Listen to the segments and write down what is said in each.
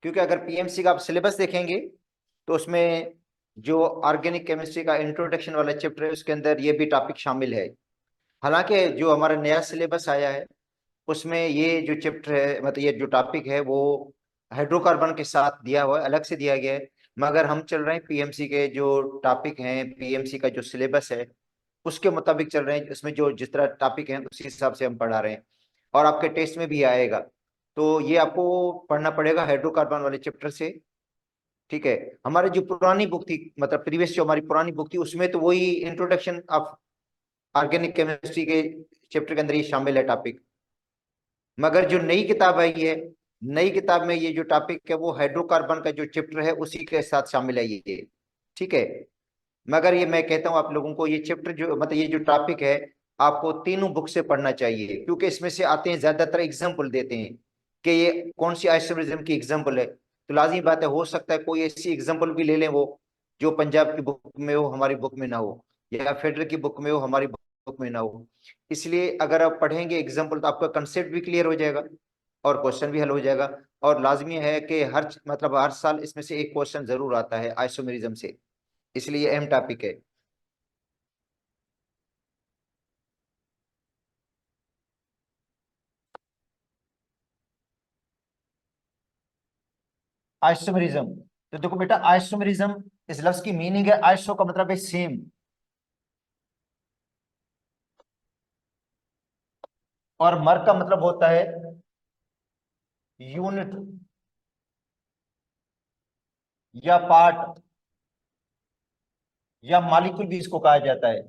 क्योंकि अगर पीएमसी का आप सिलेबस देखेंगे तो उसमें जो ऑर्गेनिक केमिस्ट्री का इंट्रोडक्शन वाला चैप्टर है उसके अंदर ये भी टॉपिक शामिल है। हालांकि जो हमारा नया सिलेबस आया है उसमें ये जो चैप्टर है मतलब ये जो टॉपिक है वो हाइड्रोकार्बन के साथ दिया हुआ है, अलग से दिया गया है। मगर हम चल रहे हैं पीएमसी के जो टॉपिक हैं, पीएमसी का जो सिलेबस है उसके मुताबिक चल रहे हैं। उसमें जो जिस तरह टॉपिक हैं उसी हिसाब से हम पढ़ा रहे हैं और आपके टेस्ट में भी आएगा। तो ये आपको पढ़ना पड़ेगा हाइड्रोकार्बन वाले चैप्टर से। ठीक है। हमारी जो पुरानी बुक थी मतलब प्रीवियस जो हमारी पुरानी बुक थी उसमें तो वही इंट्रोडक्शन ऑफ ऑर्गेनिक केमिस्ट्री के चैप्टर के अंदर ये शामिल है टॉपिक। मगर जो नई किताब आई है, नई किताब में ये जो टॉपिक है वो हाइड्रोकार्बन का जो चैप्टर है उसी के साथ शामिल है ये। ठीक है। मगर ये मैं कहता हूँ आप लोगों को ये चैप्टर जो मतलब ये जो टॉपिक है आपको तीनों बुक से पढ़ना चाहिए, क्योंकि इसमें से आते हैं ज्यादातर एग्जाम्पल देते हैं कि ये कौन सी आइसोमेरिज्म की एग्जाम्पल है। तो लाजमी बात है, हो सकता है कोई ऐसी एग्जाम्पल भी ले लें वो जो पंजाब की बुक में हो हमारी बुक में ना हो, या फेडरल की बुक में हो हमारी बुक में ना हो। इसलिए अगर आप पढ़ेंगे एग्जाम्पल तो आपका कंसेप्ट भी क्लियर हो जाएगा और क्वेश्चन भी हल हो जाएगा। और लाजमी है कि हर मतलब हर साल इसमें से एक क्वेश्चन जरूर आता है आइसोमेरिज्म से, इसलिए अहम टॉपिक है। आइसोमेरिज्म, तो देखो बेटा आइसोमेरिज्म इस लफ्ज की मीनिंग है, आइसो का मतलब है सेम, और मर का मतलब होता है यूनिट या पार्ट या मॉलिक्यूल भी इसको कहा जाता है।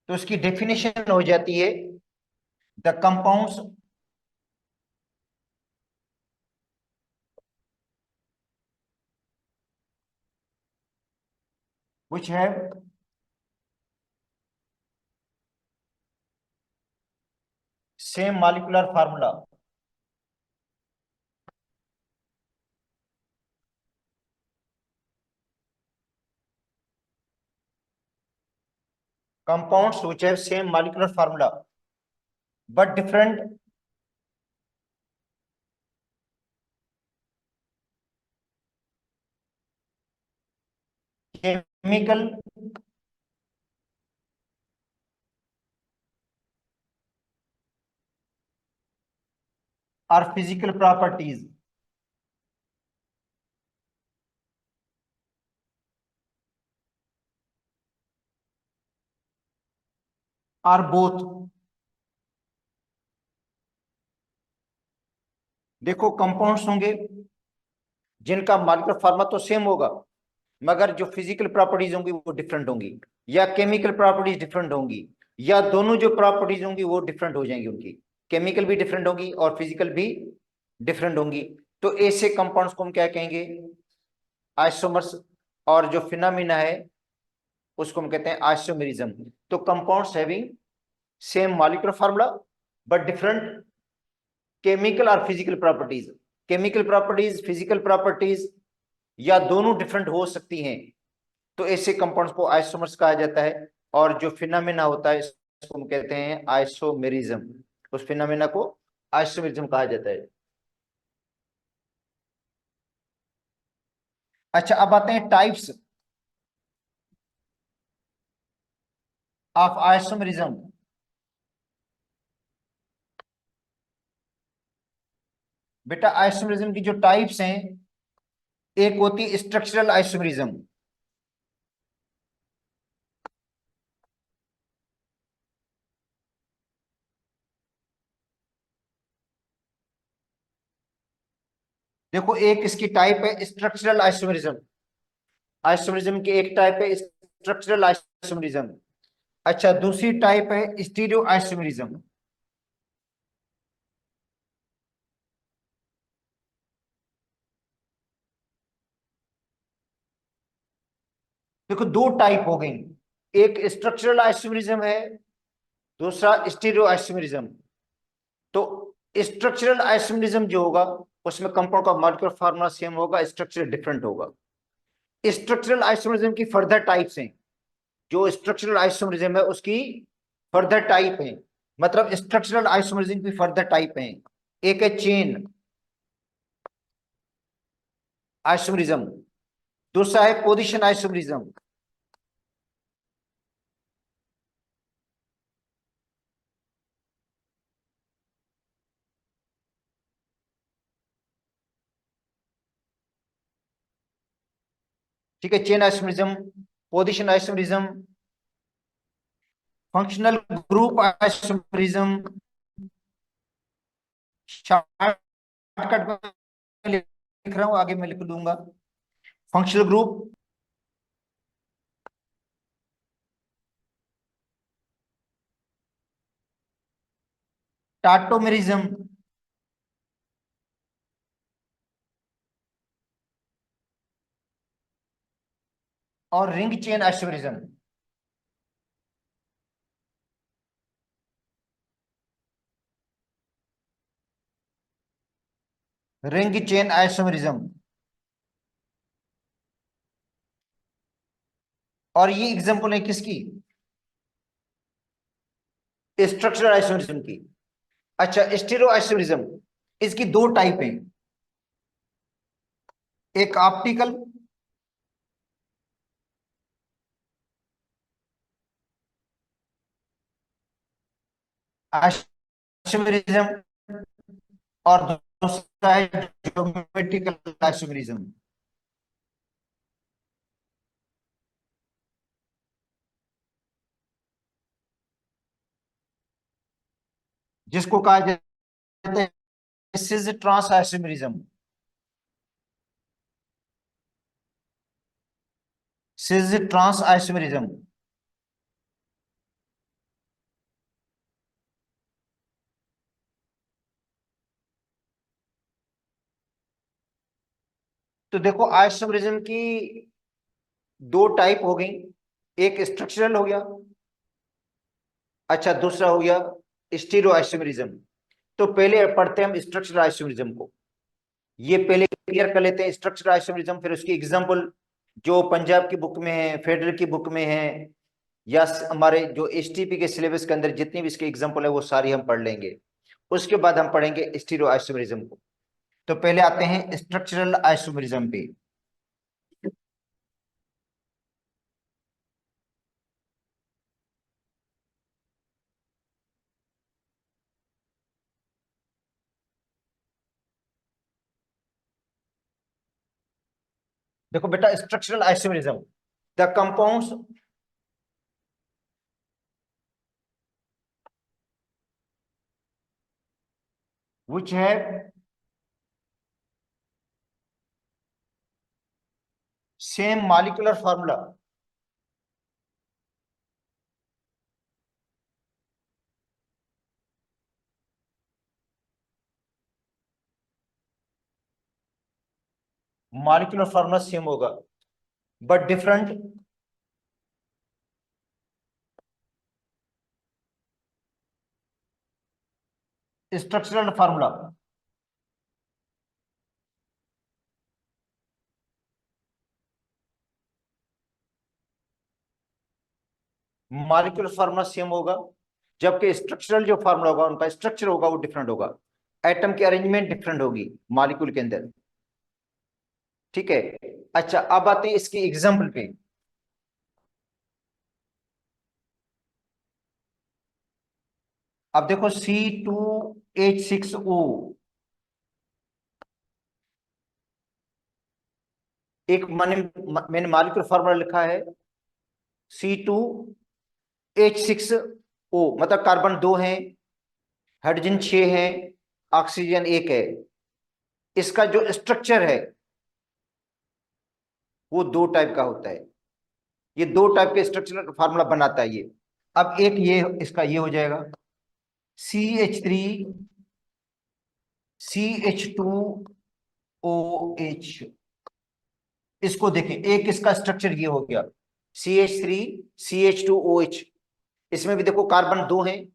तो इसकी डेफिनेशन हो जाती है the compounds which have same molecular formula। compounds which have same molecular formula but different chemical or physical properties or both। देखो कंपाउंड्स होंगे जिनका मॉलिक्यूलर फार्मूला तो सेम होगा मगर जो फिजिकल प्रॉपर्टीज होंगी वो डिफरेंट होंगी, या केमिकल प्रॉपर्टीज डिफरेंट होंगी, या दोनों जो प्रॉपर्टीज होंगी वो डिफरेंट हो जाएंगी, उनकी केमिकल भी डिफरेंट होंगी और फिजिकल भी डिफरेंट होंगी। तो ऐसे कंपाउंड्स को हम क्या कहेंगे, आइसोमर्स। और जो फिनोमिना है उसको हम कहते हैं आइसोमेरिज्म। तो compounds having same molecular formula but different chemical और physical properties, chemical properties physical properties या दोनों डिफरेंट हो सकती हैं। तो ऐसे कंपाउंड्स को आइसोमर्स कहा जाता है। और जो फिनोमेना होता है इसको हम कहते हैं आइसोमेरिज्म, उस फिनोमेना को आइसोमेरिज्म कहा जाता है। अच्छा अब आते हैं टाइप्स ऑफ आइसोमेरिज्म। बेटा आइसोमेरिज्म की जो टाइप्स हैं, एक होती है स्ट्रक्चरल आइसोमेरिज्म। देखो एक इसकी टाइप है स्ट्रक्चरल आइसोमेरिज्म, आइसोमेरिज्म की एक टाइप है स्ट्रक्चरल आइसोमेरिज्म। अच्छा दूसरी टाइप है स्टीरियो आइसोमेरिज्म। देखो दो टाइप हो गई, एक स्ट्रक्चरल आइसोमेरिज्म है, दूसरा स्टीरियो आइसोमेरिज्म। तो स्ट्रक्चरल आइसोमेरिज्म जो होगा उसमें कंपाउंड का मॉलिक्यूलर फार्मूला सेम होगा, स्ट्रक्चर डिफरेंट होगा। स्ट्रक्चरल आइसोमेरिज्म की फर्दर टाइप्स हैं, जो स्ट्रक्चरल आइसोमेरिज्म है उसकी फर्दर टाइप है। मतलब स्ट्रक्चरल आइसोमरिज्म की फर्दर टाइप है। एक है चेन आइसोमरिज्म, दूसरा है पोजीशन आइसोमरिज्म। ठीक है, chain isomerism, position isomerism, functional group isomerism, shortcut में लिख रहा हूं, आगे मैं लिख दूंगा। फंक्शनल ग्रुप, टाटोमेरिज्म, और ring chain isomerism. Ring chain isomerism, और ये एग्जांपल है किसकी? स्ट्रक्चरल आइसोमरिज्म की। अच्छा, स्टीरियो आइसोमरिज्म, इसकी दो टाइप हैं, एक ऑप्टिकल, आइसोमरिज्म, और दूसरा है ज्योमेट्रिकल आइसोमरिज्म, जिसको कहा जाता है सिज ट्रांस आइसोमरिज्म। सिज ट्रांस आइसोमरिज्म। तो देखो, आइसोमरिज्म की दो टाइप हो गई, एक स्ट्रक्चरल हो गया, अच्छा दूसरा हो गया स्टीरियो आइसोमरिज्म। तो पहले पढ़ते हैं हम स्ट्रक्चरल आइसोमरिज्म को, ये पहले क्लियर कर लेते हैं स्ट्रक्चरल आइसोमरिज्म, फिर उसकी एग्जांपल जो पंजाब की बुक में है, फेडरल की बुक में है, या हमारे जो एसटीपी के सिलेबस के अंदर जितनी भी इसके एग्जांपल है वो सारी हम पढ़ लेंगे। उसके बाद हम पढ़ेंगे स्टीरियो आइसोमरिज्म को। तो पहले आते हैं स्ट्रक्चरल आइसोमरिज्म पे। देखो बेटा, structural isomerism, the compounds which have same molecular formula, molecular formula same होगा but different structural formula. Molecular formula same होगा, जबकि स्ट्रक्चरल जो फार्मूला होगा उनका स्ट्रक्चर होगा वो डिफरेंट होगा, एटम की अरेंजमेंट डिफरेंट होगी मॉलिक्यूल के अंदर। ठीक है। अच्छा, अब आते हैं इसकी एग्जांपल पे। अब देखो C2H6O, एक मैंने मॉलिक्यूलर फार्मूला लिखा है C2H6O, मतलब कार्बन दो है, हाइड्रोजन 6 है, ऑक्सीजन एक है। इसका जो स्ट्रक्चर है वो दो टाइप का होता है, ये दो टाइप के स्ट्रक्चरल फार्मूला बनाता है ये। अब एक ये इसका ये हो जाएगा CH3 CH2OH। इसको देखें, एक इसका स्ट्रक्चर ये हो गया CH3 CH2OH। इसमें भी देखो कार्बन दो हैं,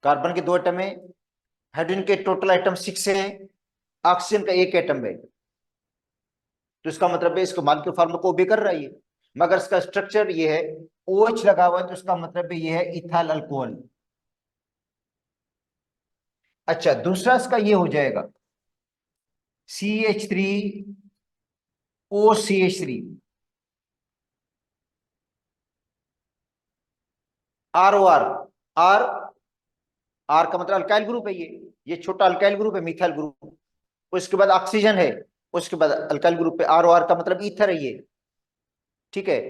कार्बन के दो एटम है, हाइड्रोजन के टोटल आइटम 6 है, ऑक्सीजन का एक एटम है। तो इसका मतलब है इसको मॉलिक्यूलर फार्मूला को ओबे कर रहा है ये। मगर इसका स्ट्रक्चर ये है, OH लगा हुआ है तो इसका मतलब ये है इथाइल अल्कोहल। अच्छा, दूसरा इसका ये हो जाएगा CH3OCH3। ROR, आर, आर का मतलब अल्काइल ग्रुप है, ये छोटा अल्काइल ग्रुप है, मिथाइल ग्रुप। उसके बाद ऑक्सीजन है, उसके बाद अल्काइल ग्रुप पे ROR का मतलब ईथर है ये। ठीक है,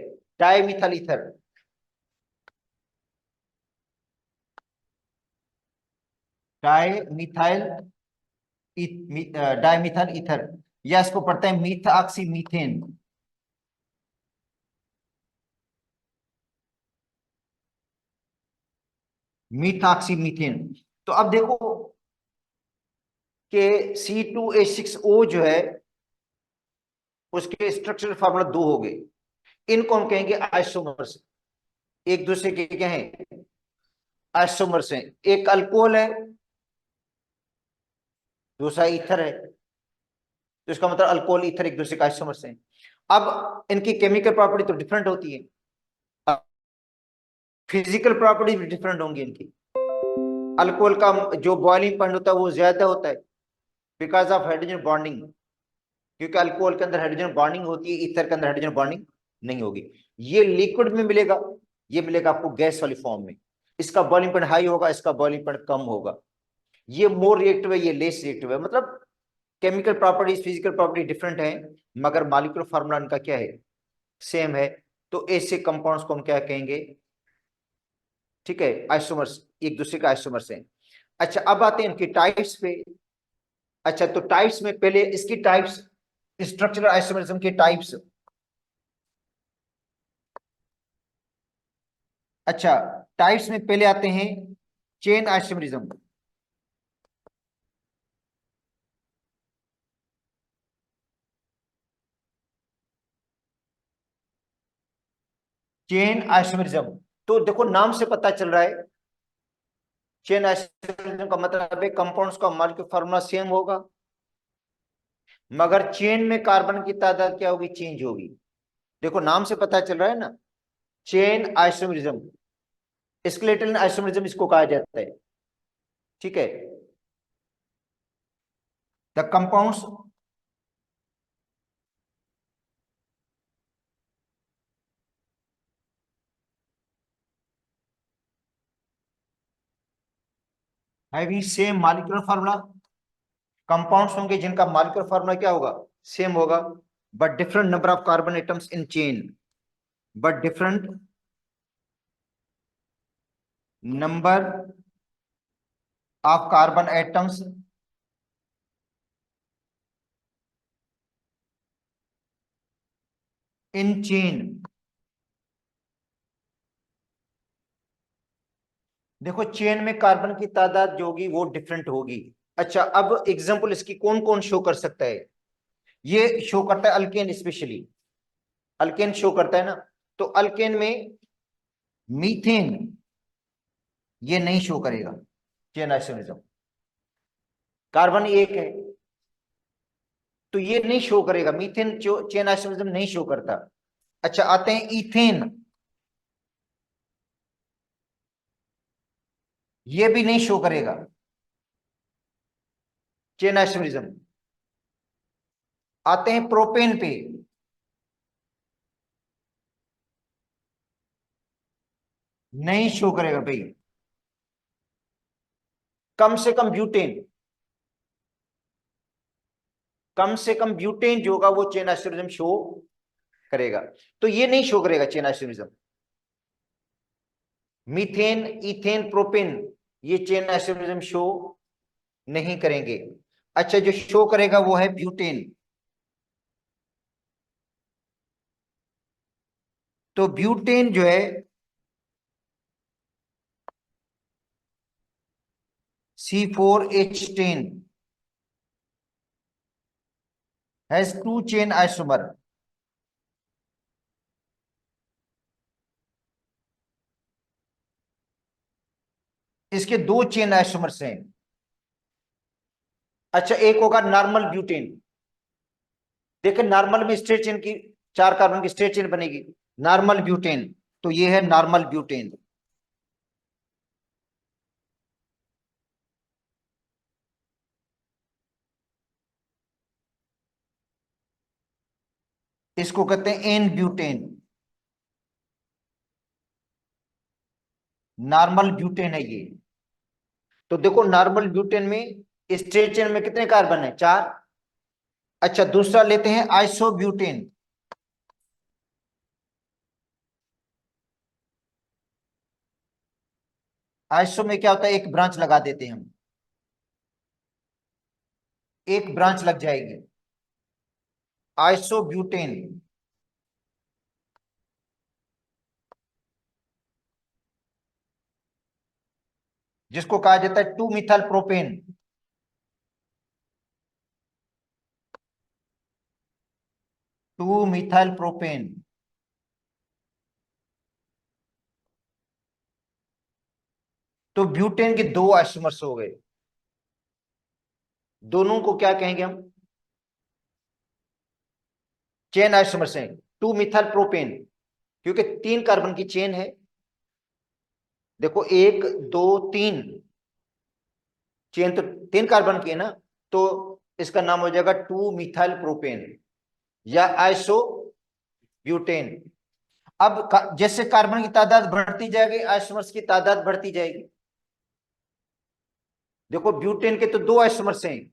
di methyl ether. Di methyl di methyl ether, या इसको पढ़ते हैं मीथॉक्सी मीथेन। मीथॉक्सी मीथेन। तो अब देखो कि C2H6O जो है उसके स्ट्रक्चरल फार्मूला दो हो गए। इनको हम कहेंगे आइसोमर्स। एक दूसरे के क्या है, आइसोमर्स हैं। एक अल्कोहल है, दूसरा ईथर है, तो इसका मतलब अल्कोहल ईथर एक दूसरे का आइसोमर्स हैं। अब इनकी केमिकल प्रॉपर्टी तो डिफरेंट होती है, फिजिकल प्रॉपर्टी भी डिफरेंट होंगी इनकी। अल्कोहल का जो बॉइलिंग पॉइंट होता है वो ज्यादा होता है बिकॉज ऑफ हाइड्रोजन बॉन्डिंग, क्योंकि अल्कोहल के अंदर हाइड्रोजन बॉन्डिंग होती है, ईथर के अंदर हाइड्रोजन बॉन्डिंग नहीं होगी। ये लिक्विड में मिलेगा, ये मिलेगा आपको गैस वाली फॉर्म में। इसका बॉइलिंग पॉइंट हाई होगा, इसका बॉइलिंग पॉइंट कम होगा। ये मोर रिएक्टिव है, ये लेस रिएक्टिव है। मतलब chemical properties, physical property different है, मगर मॉलिक्यूलर फार्मूला इनका क्या है, सेम है। तो ऐसे कंपाउंड्स को हम क्या कहेंगे, ठीक है, आइसोमर्स, एक दूसरे का आइसोमर्स हैं। अच्छा, अब आते हैं इनकी टाइप्स पे। अच्छा, तो टाइप्स में पहले इसकी टाइप्स, स्ट्रक्चरल आइसोमरिज्म के टाइप्स। अच्छा, टाइप्स में पहले आते हैं चेन आइसोमरिज्म। चेन आइसोमरिज्म, तो देखो नाम से पता चल रहा है, चेन आइसोमरिज्म का मतलब है कंपाउंड्स का मॉलिक्यूलर फार्मूला सेम होगा, मगर चेन में कार्बन की तादाद क्या होगी, चेंज होगी। देखो नाम से पता चल रहा है ना, चेन आइसोमरिज्म, स्केलेटल आइसोमरिज्म इसको कहा जाता है। ठीक है, the compounds having same molecular formula, compounds होंगे जिनका मॉलिक्यूलर फार्मूला क्या होगा, सेम होगा, but different number of carbon atoms in chain, but different number of carbon atoms in chain. देखो चेन में कार्बन की तादाद जो होगी वो डिफरेंट होगी। अच्छा, अब एग्जांपल इसकी कौन कौन शो कर सकता है, ये शो करता है अल्केन, स्पेशली अल्केन शो करता है ना। तो अल्केन में मीथेन ये नहीं शो करेगा, चेन आइसोमरिज्म, कार्बन एक है तो ये नहीं शो करेगा, मीथेन जो चेन आइसोमरिज्म नहीं शो करता। अच्छा, आते हैं इथेन, ये भी नहीं शो करेगा चेन आइसोमरिज्म। आते हैं प्रोपेन पे, नहीं शो करेगा भाई। कम से कम ब्यूटेन, कम से कम ब्यूटेन जो होगा वो चेन आइसोमरिज्म शो करेगा, तो ये नहीं शो करेगा chain isomerism. Methane, ethane, propane ये चेन आइसोमरिज्म शो नहीं करेंगे। अच्छा, जो शो करेगा वो है ब्यूटेन। तो ब्यूटेन जो है C4H10 has to chain isomer. इसके दो चेन आइसोमर्स हैं। अच्छा, एक होगा नॉर्मल ब्यूटेन। देखिए नॉर्मल में स्ट्रेट चेन की, चार कार्बन की स्ट्रेट चेन बनेगी, नॉर्मल ब्यूटेन, तो ये है नॉर्मल ब्यूटेन। इसको कहते हैं एन ब्यूटेन, नॉर्मल ब्यूटेन है ये। तो देखो नॉर्मल ब्यूटेन में स्ट्रेट चेन में कितने कार्बन है, 4। अच्छा दूसरा लेते हैं आइसोब्यूटेन। आइसो में क्या होता है, एक ब्रांच लगा देते हैं हम, एक ब्रांच लग जाएगी। आइसोब्यूटेन, जिसको कहा जाता है 2 मिथाइल प्रोपेन। 2 methyl propane. तो ब्यूटेन के दो आइसोमर्स हो गए, दोनों को क्या कहेंगे हम, चेन आइसोमर्स हैं। 2 मिथाइल प्रोपेन, क्योंकि 3 कार्बन की चेन है। देखो 1 2 3 चेन तो 3 कार्बन की है ना, तो इसका नाम हो जाएगा 2 मिथाइल प्रोपेन या आइसो ब्यूटेन। अब जैसे कार्बन की तादाद बढ़ती जाएगी, आइसोमर्स की तादाद बढ़ती जाएगी। देखो ब्यूटेन के तो दो आइसोमर्स हैं,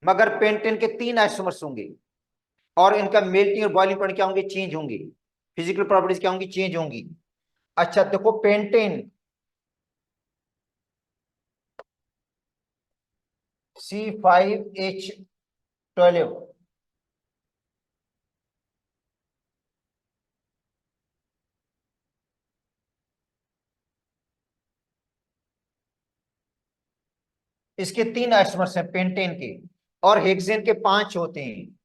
मगर पेंटेन के 3 आइसोमर्स होंगे, और इनका मेल्टिंग और बॉइलिंग पॉइंट क्या होंगे, चेंज होंगे। फिजिकल प्रॉपर्टीज क्या होंगी, चेंज होंगी। अच्छा देखो पेंटेन C5H12, इसके 3 आइसोमर्स हैं पेंटेन के, और हेक्सेन के 5 होते हैं।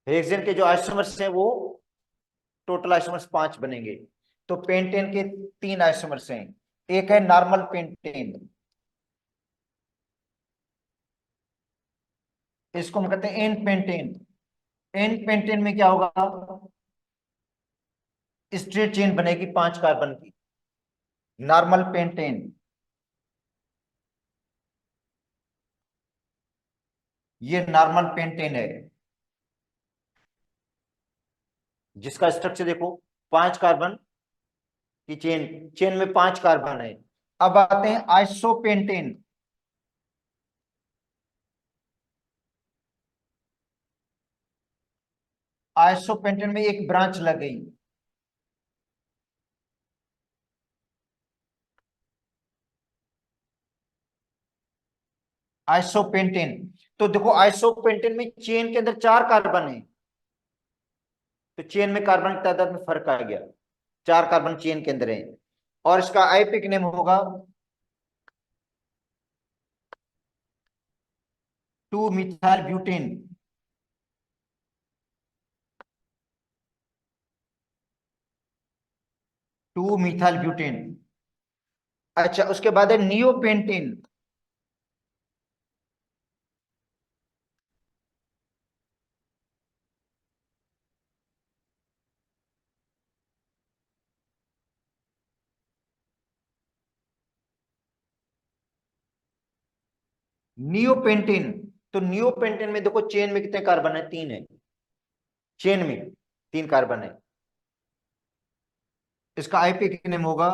हेक्सेन के जो आइसोमर्स हैं वो टोटल आइसोमर्स 5 बनेंगे। तो पेंटेन के 3 आइसोमर्स हैं, एक है नॉर्मल पेंटेन, इसको हम कहते हैं एन पेंटेन। एन पेंटेन में क्या होगा, स्ट्रेट चेन बनेगी 5 कार्बन की, नॉर्मल पेंटेन। ये नॉर्मल पेंटेन है, जिसका स्ट्रक्चर देखो, 5 कार्बन की चेन, चेन में 5 कार्बन है। अब आते हैं आइसोपेंटेन। आइसोपेंटेन में एक ब्रांच लग गई, आइसोपेंटेन। तो देखो आइसोपेंटेन में चेन के अंदर 4 कार्बन है, तो चेन में कार्बन की तादाद में फर्क आ गया, 4 कार्बन चेन के अंदर है। और इसका आईपिक नेम होगा 2 मिथाइल ब्यूटेन। 2 methyl butane. अच्छा उसके बाद है नियोपेंटेन। नियोपेंटेन, तो नियोपेंटेन में देखो चेन में कितने कार्बन है, 3 है, चेन में 3 कार्बन है। इसका आईपी नेम होगा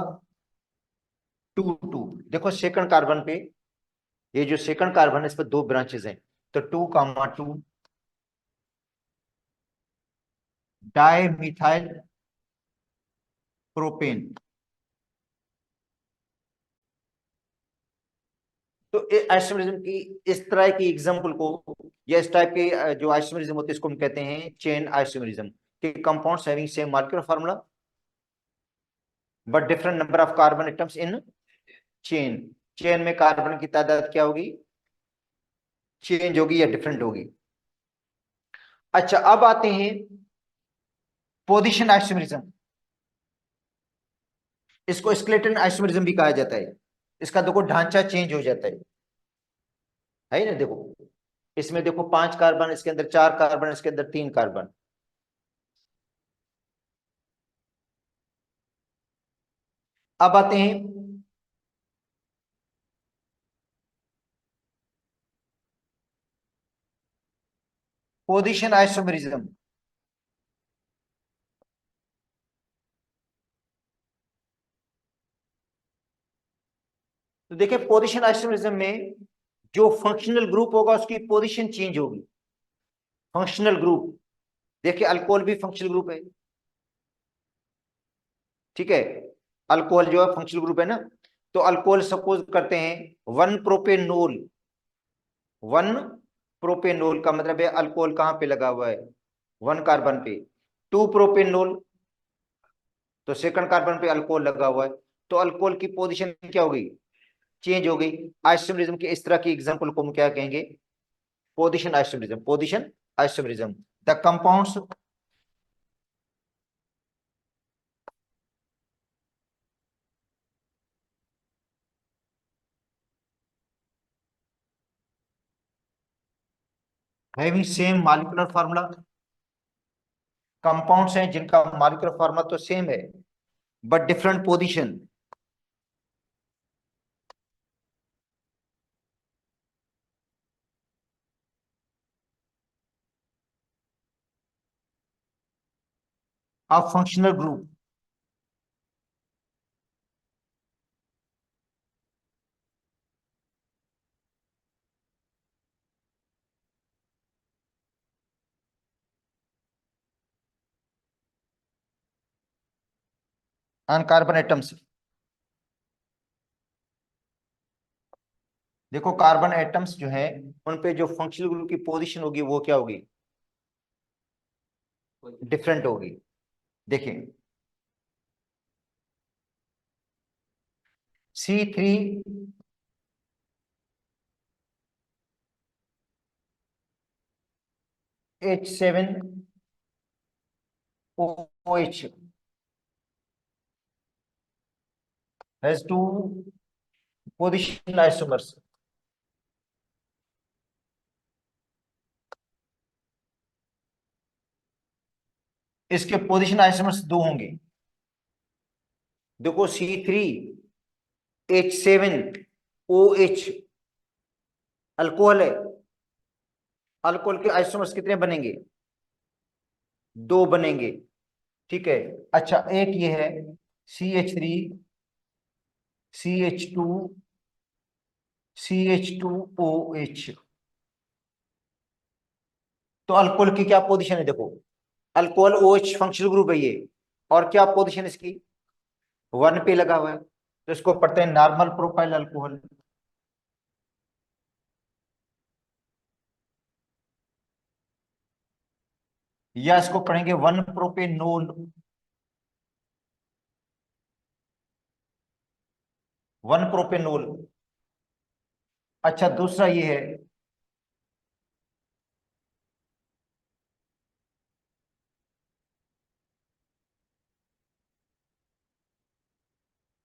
2 2। देखो सेकंड कार्बन पे, ये जो सेकंड कार्बन है इस पर 2 ब्रांचेस हैं, तो 2 2 डाई मिथाइल प्रोपेन। तो आइसोमेरिज्म की इस तरह की एग्जांपल को, या इस टाइप के जो आइसोमेरिज्म होते हैं इसको हम कहते हैं चेन आइसोमेरिज्म, कि compounds having same molecular formula but different number of carbon atoms in chain. Chain में कार्बन की तादाद क्या होगी, चेंज होगी या डिफरेंट होगी। अच्छा अब आते हैं पोजीशन आइसोमेरिज्म। इसको स्केलेटन आइसोमेरिज्म भी कहा जाता है। इसका देखो ढांचा चेंज हो जाता है ना। देखो इसमें देखो 5 कार्बन, इसके अंदर 4 कार्बन, इसके अंदर 3 कार्बन। अब आते हैं पोजीशन आइसोमेरिज्म। तो देखिए पोजीशन आइसोमेरिज्म में जो फंक्शनल ग्रुप होगा उसकी पोजीशन चेंज होगी। फंक्शनल ग्रुप, देखिए अल्कोहल भी फंक्शनल ग्रुप है, ठीक है। अल्कोहल जो है फंक्शनल ग्रुप है ना। तो अल्कोहल सपोज करते हैं वन प्रोपेनोल। वन प्रोपेनोल का मतलब है अल्कोहल कहाँ पे लगा हुआ है, वन कार्बन पे। टू प्रोपेनोल, तो सेकंड कार्बन पे अल्कोहल लगा हुआ है। तो अल्कोहल की पोजीशन क्या हो गई, चेंज हो गई। आइसोमेरिज्म के इस तरह की एग्जांपल को हम क्या कहेंगे, position isomerism. Position isomerism, the compounds having same molecular formula. Compounds हैं जिनका मॉलिक्यूलर फार्मूला तो सेम है but different position. Of functional group. On carbon atoms. देखो कार्बन एटम्स जो है उन पे जो फंक्शनल ग्रुप की पोजीशन होगी वो क्या होगी, डिफरेंट होगी। देखिए C3H7OH has two position isomers। इसके पोजीशन आइसोमर्स दो होंगे। देखो C3H7OH अल्कोहल है, अल्कोहल के आइसोमर्स कितने बनेंगे, दो बनेंगे, ठीक है। अच्छा एक ये है CH3CH2OH। तो अल्कोहल की क्या पोजीशन है, देखो अल्कोहल OH फंक्शनल ग्रुप है ये, और क्या पोजीशन इसकी, वन पे लगा हुआ है। तो इसको पढ़ते हैं नॉर्मल प्रोफाइल अल्कोहल। या इसको पढ़ेंगे वन प्रोपेनोल। One propanol. अच्छा दूसरा ये है,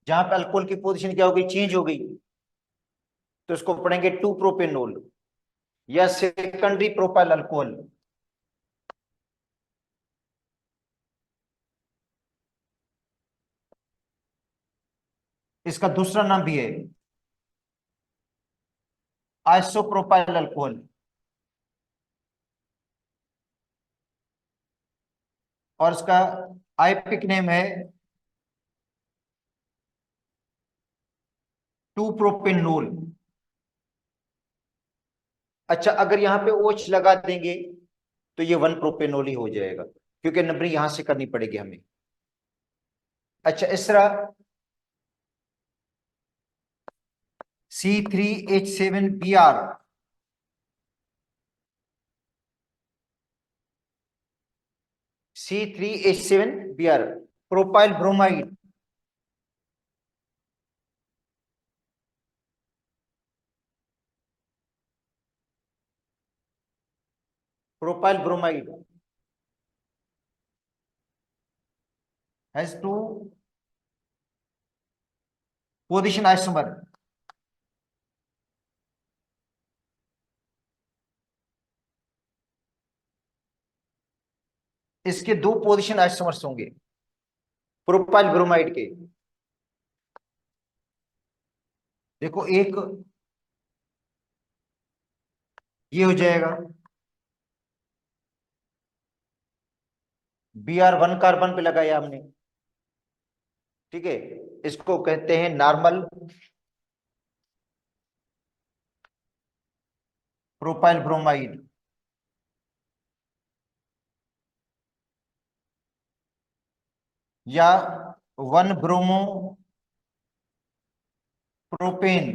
जहां पे अल्कोहल की पोजीशन क्या हो गई, चेंज हो गई, तो इसको पढ़ेंगे टू प्रोपेनोल या सेकेंडरी प्रोपाइल अल्कोहल। इसका दूसरा नाम भी है आइसोप्रोपाइल अल्कोहल, और इसका आईपिक नेम है टू प्रोपेनोल। अच्छा अगर यहाँ पे ओच लगा देंगे तो ये वन प्रोपेनोल ही हो जाएगा, क्योंकि नंबरिंग यहां से करनी पड़ेगी हमें। अच्छा इस तरह C3H7Br, C3H7Br propyl bromide. Propyl bromide has two position isomer. इसके दो पोजीशन आइसोमर्स होंगे प्रोपाइल ब्रोमाइड के। देखो एक ये हो जाएगा, Br1 कार्बन पे लगाया हमने। ठीक है, इसको कहते हैं नॉर्मल प्रोपाइल ब्रोमाइड। या 1 ब्रोमो प्रोपेन।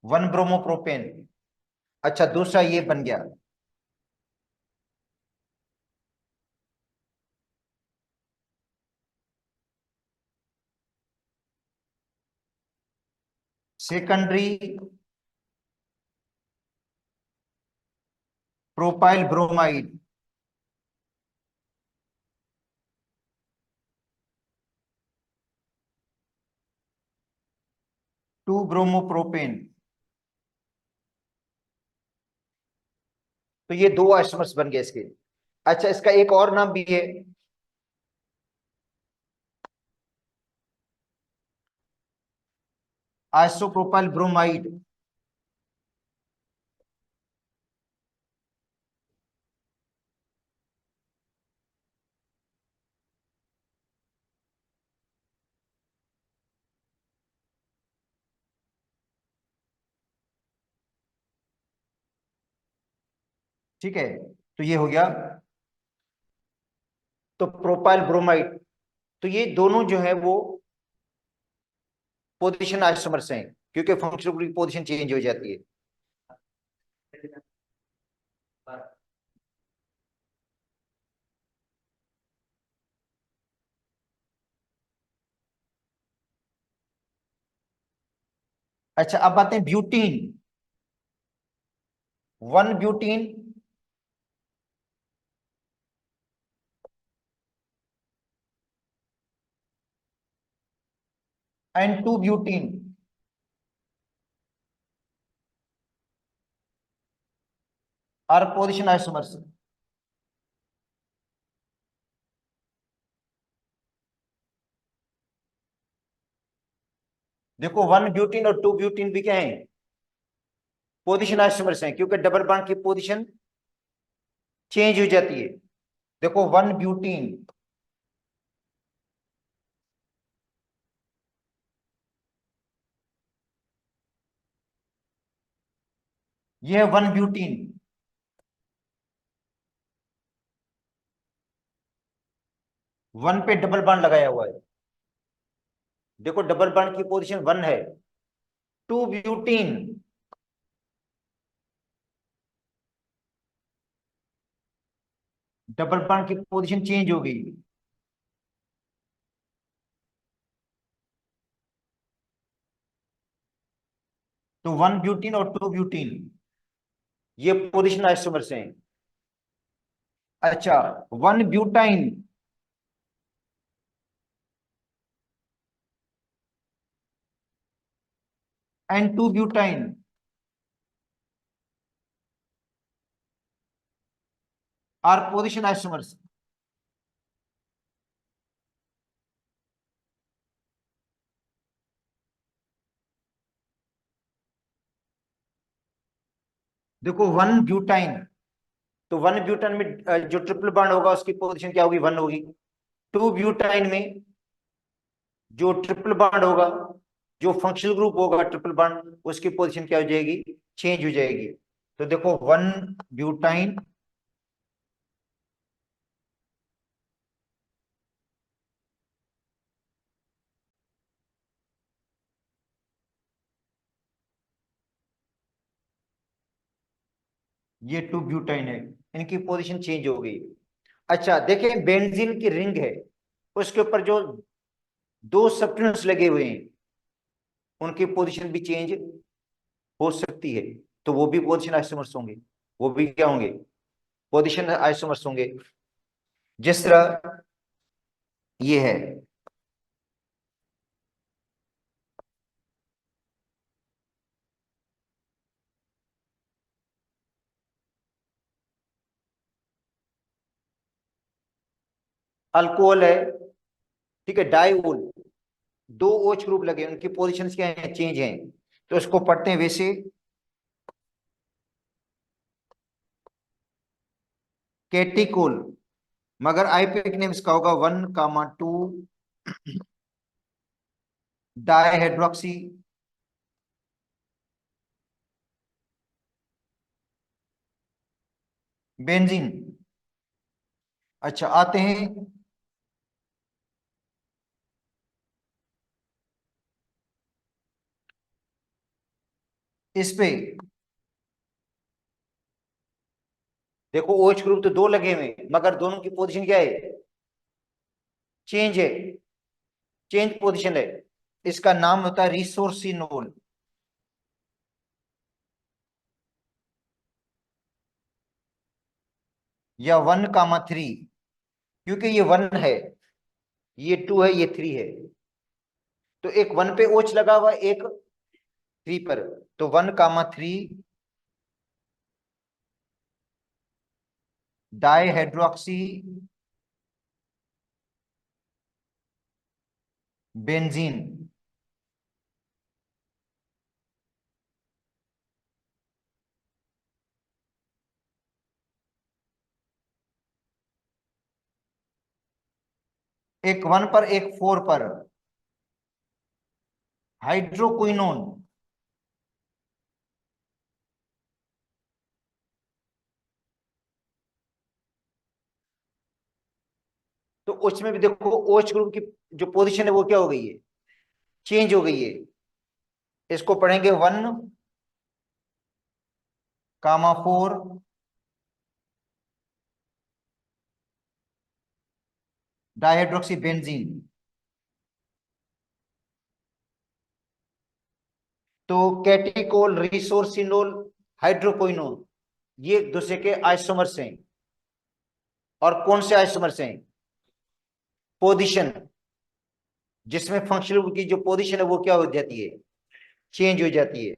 1 bromo propane. अच्छा, दूसरा ये बन गया। Secondary propyl bromide. To bromo propane. तो ये दो आइसोमर्स बन गए इसके। अच्छा, इसका एक और नाम भी है, आइसोप्रोपाइल ब्रोमाइड। ठीक है, तो ये हो गया तो प्रोपाइल ब्रोमाइड। तो ये दोनों जो है वो पोजीशन आइसोमर्स हैं, क्योंकि फंक्शनल ग्रुप की पोजीशन चेंज हो जाती है। अच्छा, अब आते हैं butene. 1 butene and 2 butene are position isomers. देखो 1 ब्यूटीन और 2 ब्यूटीन भी क्या है, पोजीशन आइसोमर्स हैं, क्योंकि डबल बॉन्ड की पोजीशन चेंज हो जाती है। देखो 1 ब्यूटीन, ये है 1 ब्यूटीन। 1 पे डबल बॉन्ड लगाया हुआ है। देखो डबल बॉन्ड की पोजीशन 1 है। 2 ब्यूटीन, डबल बॉन्ड की पोजीशन चेंज हो गई। तो 1 ब्यूटीन और 2 ब्यूटीन ये पोजीशन आइसोमर्स हैं। अच्छा, 1 butyne and 2 butyne are position isomers. देखो 1 ब्यूटाइन, तो 1 ब्यूटाइन में जो ट्रिपल बॉन्ड होगा उसकी पोजीशन क्या होगी, 1 होगी। 2 ब्यूटाइन में जो ट्रिपल बॉन्ड होगा, जो फंक्शनल ग्रुप होगा ट्रिपल बॉन्ड, उसकी पोजीशन क्या हो जाएगी, चेंज हो जाएगी। तो देखो 1 ब्यूटाइन, ये 2 ब्यूटाइन है, इनकी पोजीशन चेंज हो गई। अच्छा देखिए, बेंजीन की रिंग है, उसके ऊपर जो दो सब्स्टिट्यूएंट्स लगे हुए हैं, उनकी पोजीशन भी चेंज हो सकती है। तो वो भी पोजीशन आइसोमर्स होंगे। वो भी क्या होंगे, पोजीशन आइसोमर्स होंगे। जिस तरह ये है, अल्कोहल है, ठीक है, डाइऊल। दो OH ग्रुप लगे, उनकी पोजीशंस क्या है, चेंज हैं, तो इसको पढ़ते हैं वैसे कैटिकोल, मगर आईपीएक नेम इसका होगा 1,2 डाइहाइड्रोक्सी बेंजीन। अच्छा, आते हैं इस पे। देखो OH ग्रुप तो दो लगे हुए हैं, मगर दोनों की पोजीशन क्या है, चेंज है, चेंज पोजीशन है। इसका नाम होता है रिसोर्सिनोल, या 1,3, क्योंकि ये 1 है, ये 2 है, ये 3 है, तो एक 1 पे OH लगा हुआ, एक 3 पर, तो 1,3 डाइहाइड्रोक्सी बेंजीन। एक 1 पर, एक 4 पर, हाइड्रोक्विनोन। तो उसमें भी देखो OH ग्रुप की जो पोजीशन है वो क्या हो गई है, चेंज हो गई है। इसको पढ़ेंगे 1,4 डाइहाइड्रोक्सी बेंजीन। तो कैटिकोल, रिसोर्सिनोल, हाइड्रोक्विनोन, ये एक दूसरे के आइसोमर्स हैं। और कौन से आइसोमर्स हैं, पोजीशन, जिसमें फंक्शनल ग्रुप की जो पोजीशन है वो क्या हो जाती है, चेंज हो जाती है।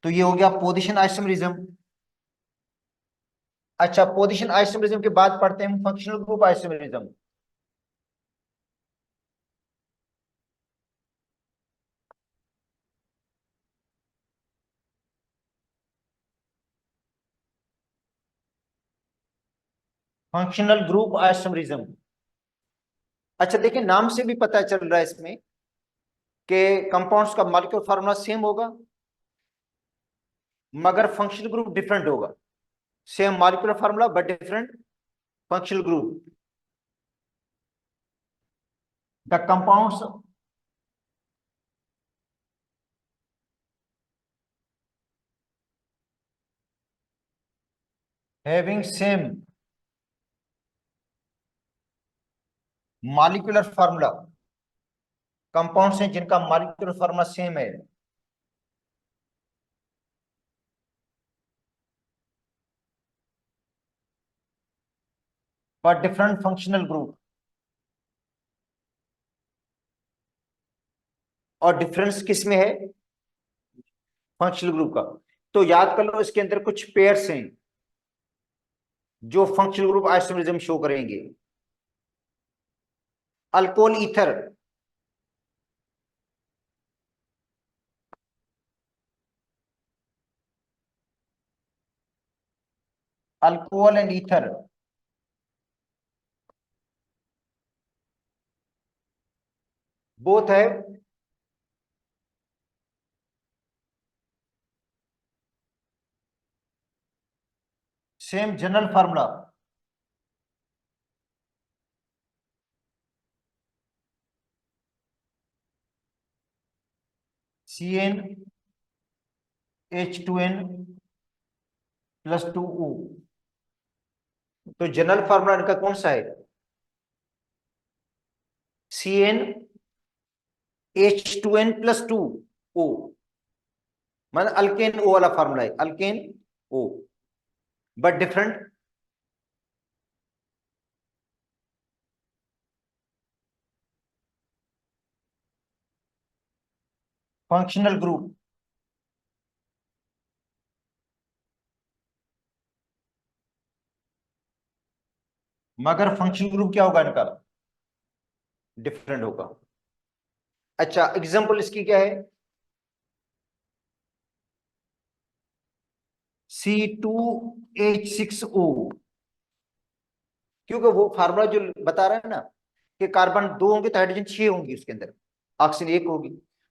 तो ये हो गया पोजीशन आइसोमरिज्म। अच्छा, पोजीशन आइसोमरिज्म के बाद पढ़ते हैं हम functional group isomerism. Functional group isomerism. अच्छा देखिए, नाम से भी पता चल रहा है इसमें कि कंपाउंड्स का मॉलिक्यूलर फार्मूला सेम होगा, मगर फंक्शनल ग्रुप डिफरेंट होगा। Same molecular formula but different functional group. The compounds having same molecular formula, compounds हैं जिनका मॉलिक्यूलर फार्मूला सेम है, बट डिफरेंट फंक्शनल ग्रुप। और डिफरेंस किस में है, फंक्शनल ग्रुप का। तो याद कर लो, इसके अंदर कुछ पेयर्स हैं जो फंक्शनल ग्रुप आइसोमरिज्म शो करेंगे। Alcohol ether, alcohol and ether, both है सेम जनरल फार्मूला, CnH2n+2O। तो जनरल फार्मूला इनका कौन सा है, CnH2n+2O, मतलब अल्केन O वाला फार्मूला है, alkane O, but different functional group. मगर फंक्शनल ग्रुप क्या होगा इनका, डिफरेंट होगा। अच्छा, एग्जाम्पल इसकी क्या है? C2H6O, क्योंकि वो फार्मूला जो बता रहा है ना कि कार्बन दो होंगे तो हाइड्रोजन 6 होंगी उसके अंदर, ऑक्सीजन एक होगी,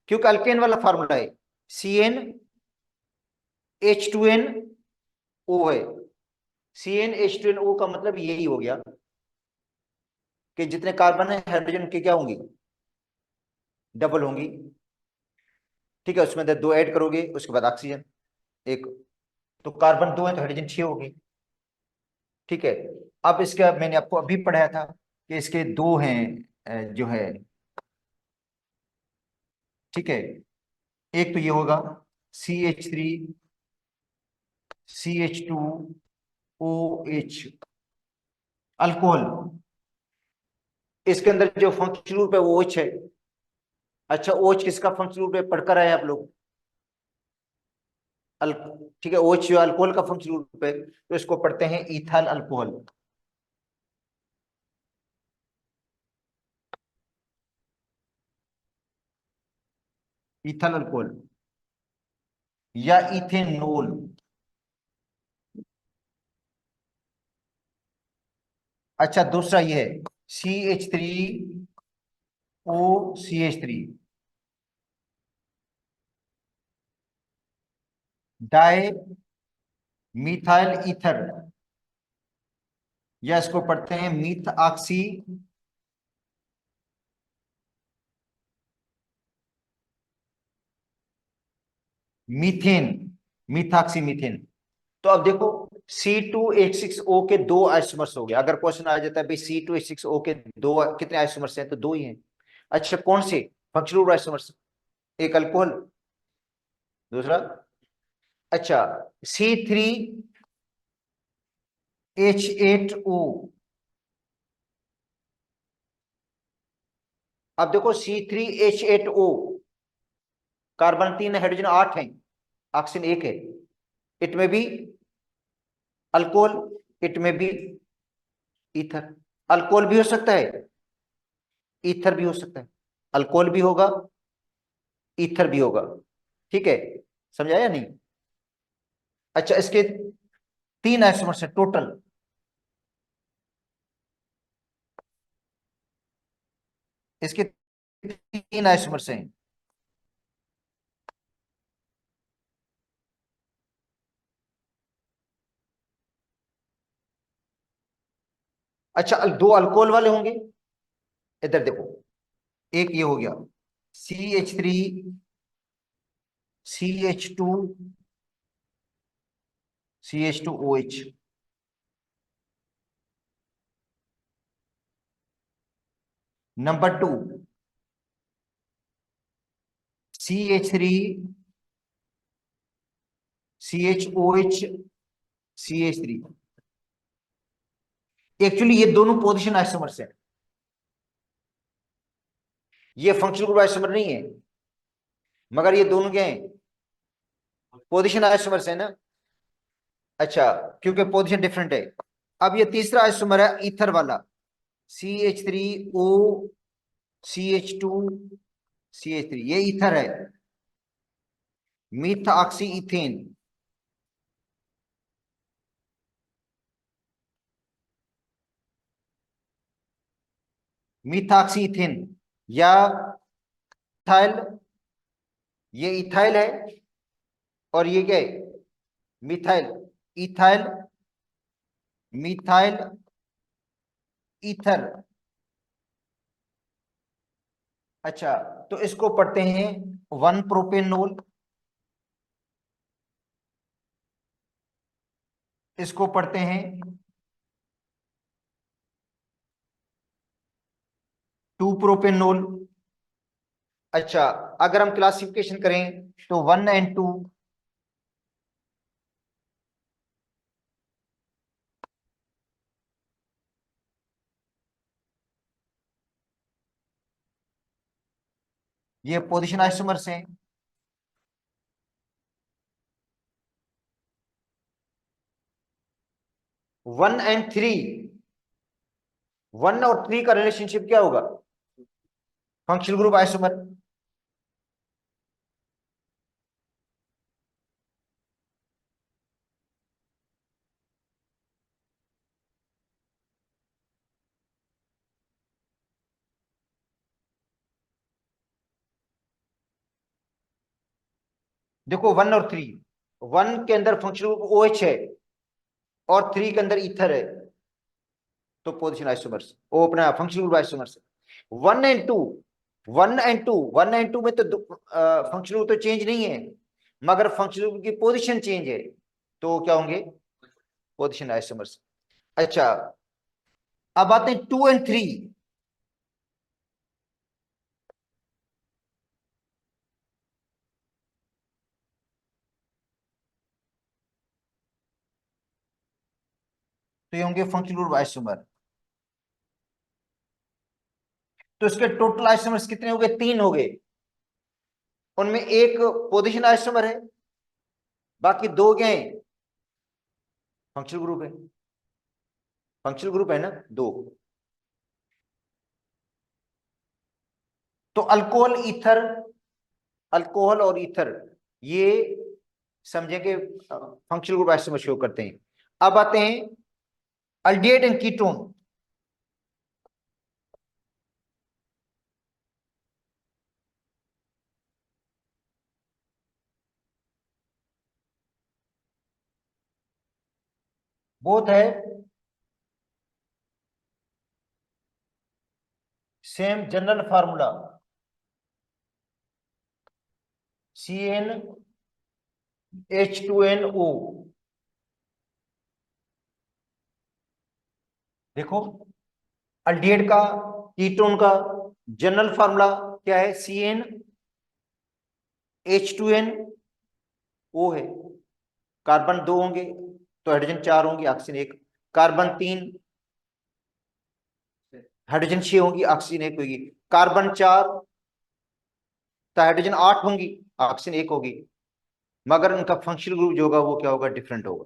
क्योंकि अल्केन वाला फार्मूला है CnH2nO है। CnH2nO का मतलब यही हो गया कि जितने कार्बन है हाइड्रोजन के क्या होंगी, डबल होंगी। ठीक है, उसमें अंदर दो ऐड करोगे, उसके बाद ऑक्सीजन एक, तो कार्बन दो है तो हाइड्रोजन 6 होगी। ठीक है, अब इसका मैंने आपको अभी पढ़ाया था कि इसके दो हैं जो है, ठीक है, एक तो ये होगा CH3CH2OH, अल्कोहल। इसके अंदर जो फंक्शनल ग्रुप है वो OH है। अच्छा, OH किसका फंक्शनल ग्रुप है, पढ़कर आए आप लोग? अल ठीक है, OH जो अल्कोहल का फंक्शनल ग्रुप है, तो इसको पढ़ते हैं इथाइल अल्कोहल। इथाइल अल्कोहल या इथेनॉल। अच्छा, दूसरा ये है CH3OCH3, डाई मिथाइल ईथर, या इसको पढ़ते हैं myth oxy methane, methoxy methane. तो अब देखो, C2H6O के दो आइसोमर्स हो गए। अगर क्वेश्चन आ जाता है भाई C2H6O के दो कितने आइसोमर्स हैं, तो दो ही हैं। अच्छा, कौन से फंक्शनल आइसोमर्स? एक अल्कोहल, दूसरा, अच्छा, C3H8O। अब देखो C3H8O, कार्बन तीन है, हाइड्रोजन आठ है, ऑक्सीजन एक है। इट में बी अल्कोहल, इट में बी ईथर। अल्कोहल भी हो सकता है, ईथर भी हो सकता है। अल्कोहल भी होगा, ईथर भी होगा। ठीक है, समझाया नहीं? अच्छा, इसके तीन आइसोमर्स है टोटल। इसके तीन आइसोमर्स हैं। अच्छा, दो अल्कोहल वाले होंगे, इधर देखो, एक ये हो गया CH3CH2OH। Number two CH3CHOH CH3। Actually ये दोनों पोजीशन आइसोमर्स है, ये फंक्शनल ग्रुप आइसोमर नहीं है, मगर ये दोनों क्या है, पोजीशन आइसोमर्स है ना। अच्छा, क्योंकि पोजीशन डिफरेंट है। अब ये तीसरा आइसोमर है ईथर वाला, CH3OCH2CH3, ये ईथर है, मीथ ऑक्सी इथेन। मीथॉक्सी इथेन या इथाइल, ये इथाइल है, और ये क्या है, मिथाइल, इथाइल मिथाइल ईथर। अच्छा, तो इसको पढ़ते हैं वन प्रोपेनोल, इसको पढ़ते हैं टू प्रोपेनोल। अच्छा, अगर हम क्लासिफिकेशन करें तो वन एंड टू, ये पोजीशन आइसोमर्स हैं। वन एंड थ्री, वन और थ्री का रिलेशनशिप क्या होगा? Functional group isomer. देखो 1 और 3, 1 के अंदर फंक्शनल ग्रुप OH है और 3 के अंदर ईथर है, तो पोजिशन आइसोमर्स, वो अपना functional group isomers. 1 and 2, 1 and 2, 1 and 2 में तो फंक्शनल ग्रुप तो चेंज नहीं है, मगर फंक्शनल ग्रुप की पोजीशन चेंज है, तो क्या होंगे, पोजीशन आइसोमर्स। अच्छा, अब आते हैं 2 एंड 3। तो ये होंगे फंक्शनल ग्रुप आइसोमर। तो इसके टोटल आइसोमर्स कितने हो गए, 3 हो गए। उनमें एक पोजीशन आइसोमर है, बाकी 2 गए फंक्शनल ग्रुप है। फंक्शनल ग्रुप है ना 2। तो अल्कोहल ईथर, अल्कोहल और ईथर, ये समझेंगे फंक्शनल ग्रुप आइसोमर शो करते हैं। अब आते हैं अल्डिहाइड एंड कीटोन। बोथ है सेम जनरल फार्मूला, CnH2nO। देखो अल्डिहाइड का, कीटोन का जनरल फार्मूला क्या है, CnH2nO है। कार्बन 2 होंगे तो हाइड्रोजन 4 होंगी, ऑक्सीजन 1। कार्बन 3, हाइड्रोजन 6 होंगी, ऑक्सीजन 1 होगी। कार्बन 4 तो हाइड्रोजन 8 होंगी, ऑक्सीजन 1 होगी। मगर उनका फंक्शनल ग्रुप जो होगा वो क्या होगा, डिफरेंट होगा।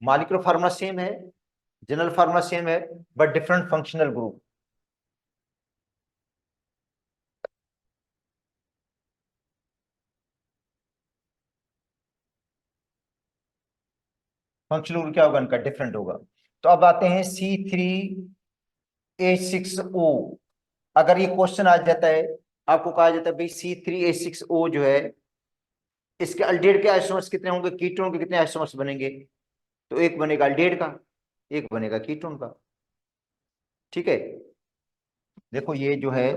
मॉलिक्यूलर फार्मूला सेम है, जनरल फार्मूला सेम है, but different functional group. Functional group क्या होगा, उनका डिफरेंट होगा। तो अब आते हैं C3H6O। अगर ये क्वेश्चन आ जाता है, आपको कहा जाता है भाई C3H6O जो है, इसके अल्डिहाइड के आइसोमर्स कितने होंगे, कीटोन के कितने आइसोमर्स बनेंगे, तो एक बनेगा अल्डिहाइड का, एक बनेगा कीटोन का। ठीक है, देखो ये जो है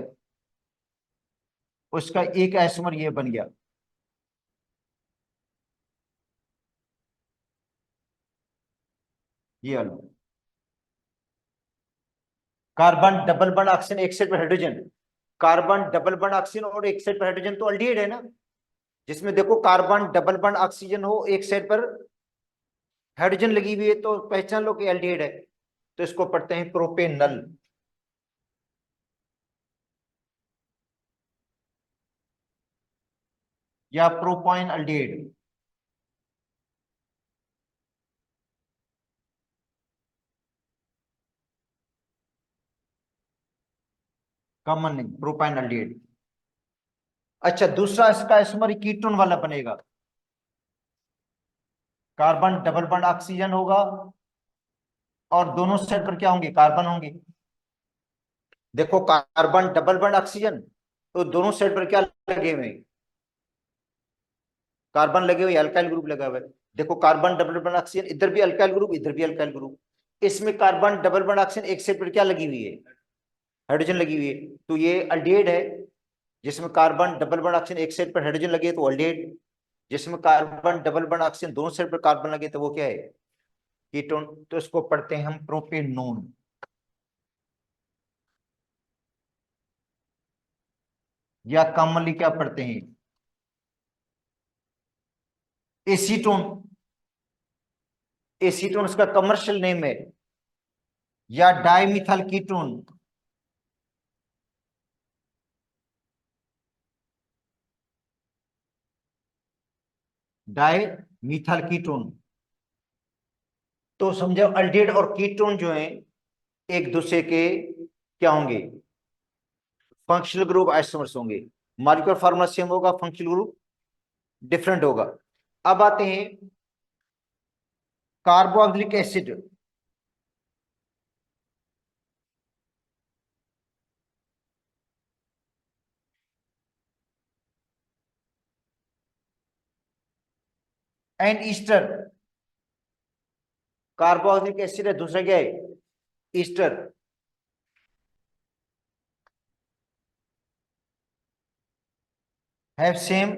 उसका एक आइसोमर ये बन गया, ये वाला। कार्बन डबल बॉन्ड ऑक्सीजन एक साइड पर hydrogen, carbon double bond oxygen और एक साइड पर हाइड्रोजन, तो अल्डिहाइड है ना। जिसमें देखो कार्बन डबल बॉन्ड ऑक्सीजन हो, एक साइड पर हाइड्रोजन लगी हुई है, तो पहचान लो कि एल्डिहाइड है। तो इसको पढ़ते हैं प्रोपेनल, या प्रोपाइन अल्डिहाइड। कॉमन नहीं, प्रोपाइन अल्डिहाइड। अच्छा, दूसरा इसका आइसोमर कीटोन वाला बनेगा। कार्बन डबल बॉन्ड ऑक्सीजन होगा और दोनों साइड पर क्या होंगे, कार्बन होंगे। देखो कार्बन डबल बॉन्ड ऑक्सीजन, तो दोनों साइड पर क्या लगे हुए हैं, कार्बन लगे हुए, अल्काइल ग्रुप लगा हुआ है। देखो कार्बन डबल बॉन्ड ऑक्सीजन, इधर भी अल्काइल ग्रुप, इधर भी अल्काइल ग्रुप। इसमें कार्बन डबल बॉन्ड ऑक्सीजन एक साइड पर क्या लगी हुई है, हाइड्रोजन लगी हुई है, तो ये अल्डिहाइड है। जिसमें कार्बन डबल बॉन्ड ऑक्सीजन एक साइड पर हाइड्रोजन लगे तो अल्डिहाइड, जिसमें कार्बन डबल बॉन्ड ऑक्सीजन दोनों साइड पर कार्बन लगे तो वो क्या है, कीटोन। तो इसको पढ़ते हैं हम प्रोपेनोन, या कॉमनली क्या पढ़ते हैं, एसीटोन। एसीटोन इसका कमर्शियल नेम है, या dimethyl ketone. Di methyl ketone. तो समझो अल्डिहाइड और कीटोन जो है एक दूसरे के क्या होंगे, फंक्शनल ग्रुप आइसोमर्स होंगे, मॉलिक्यूलर फार्मूला सेम होगा, फंक्शनल ग्रुप डिफरेंट होगा। अब आते हैं carboxylic acid. And Easter, carboxylic acid है, दूसरा क्या है, Easter. Have same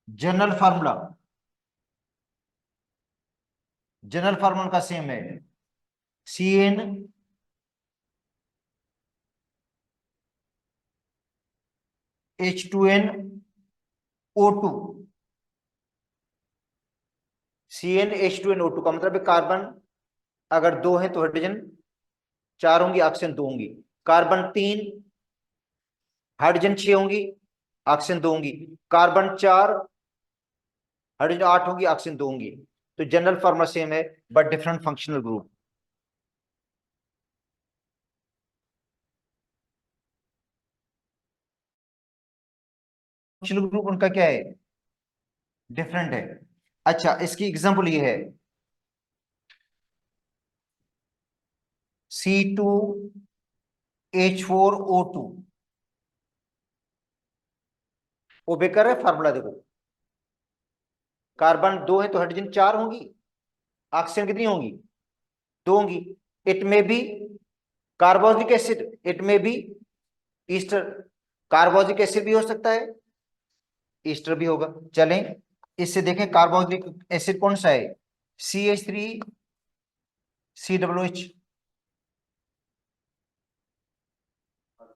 general formula, general formula का सेम है, CN H2N O2। CnH2nO2 का मतलब है कार्बन अगर दो है तो हाइड्रोजन चार होंगी, ऑक्सीजन दो होंगी। कार्बन तीन, हाइड्रोजन छह होंगी, ऑक्सीजन दो होंगी। कार्बन चार, हाइड्रोजन आठ होंगी, ऑक्सीजन दो होंगी। तो जनरल फॉर्मूला सेम है but different functional group. Functional group उनका क्या है, डिफरेंट है। अच्छा, इसकी एग्जांपल ये है C2H4O2। वो बेकर है फार्मूला, देखो कार्बन दो है तो हाइड्रोजन चार होंगी, ऑक्सीजन कितनी होंगी, दो होंगी। इट में बी कार्बोक्सिलिक एसिड, इट में बी ईस्टर। कार्बोक्सिलिक एसिड भी हो सकता है, ईस्टर भी होगा। चलें इससे देखें कार्बोक्सिलिक एसिड कौन सा है, CH3COOH।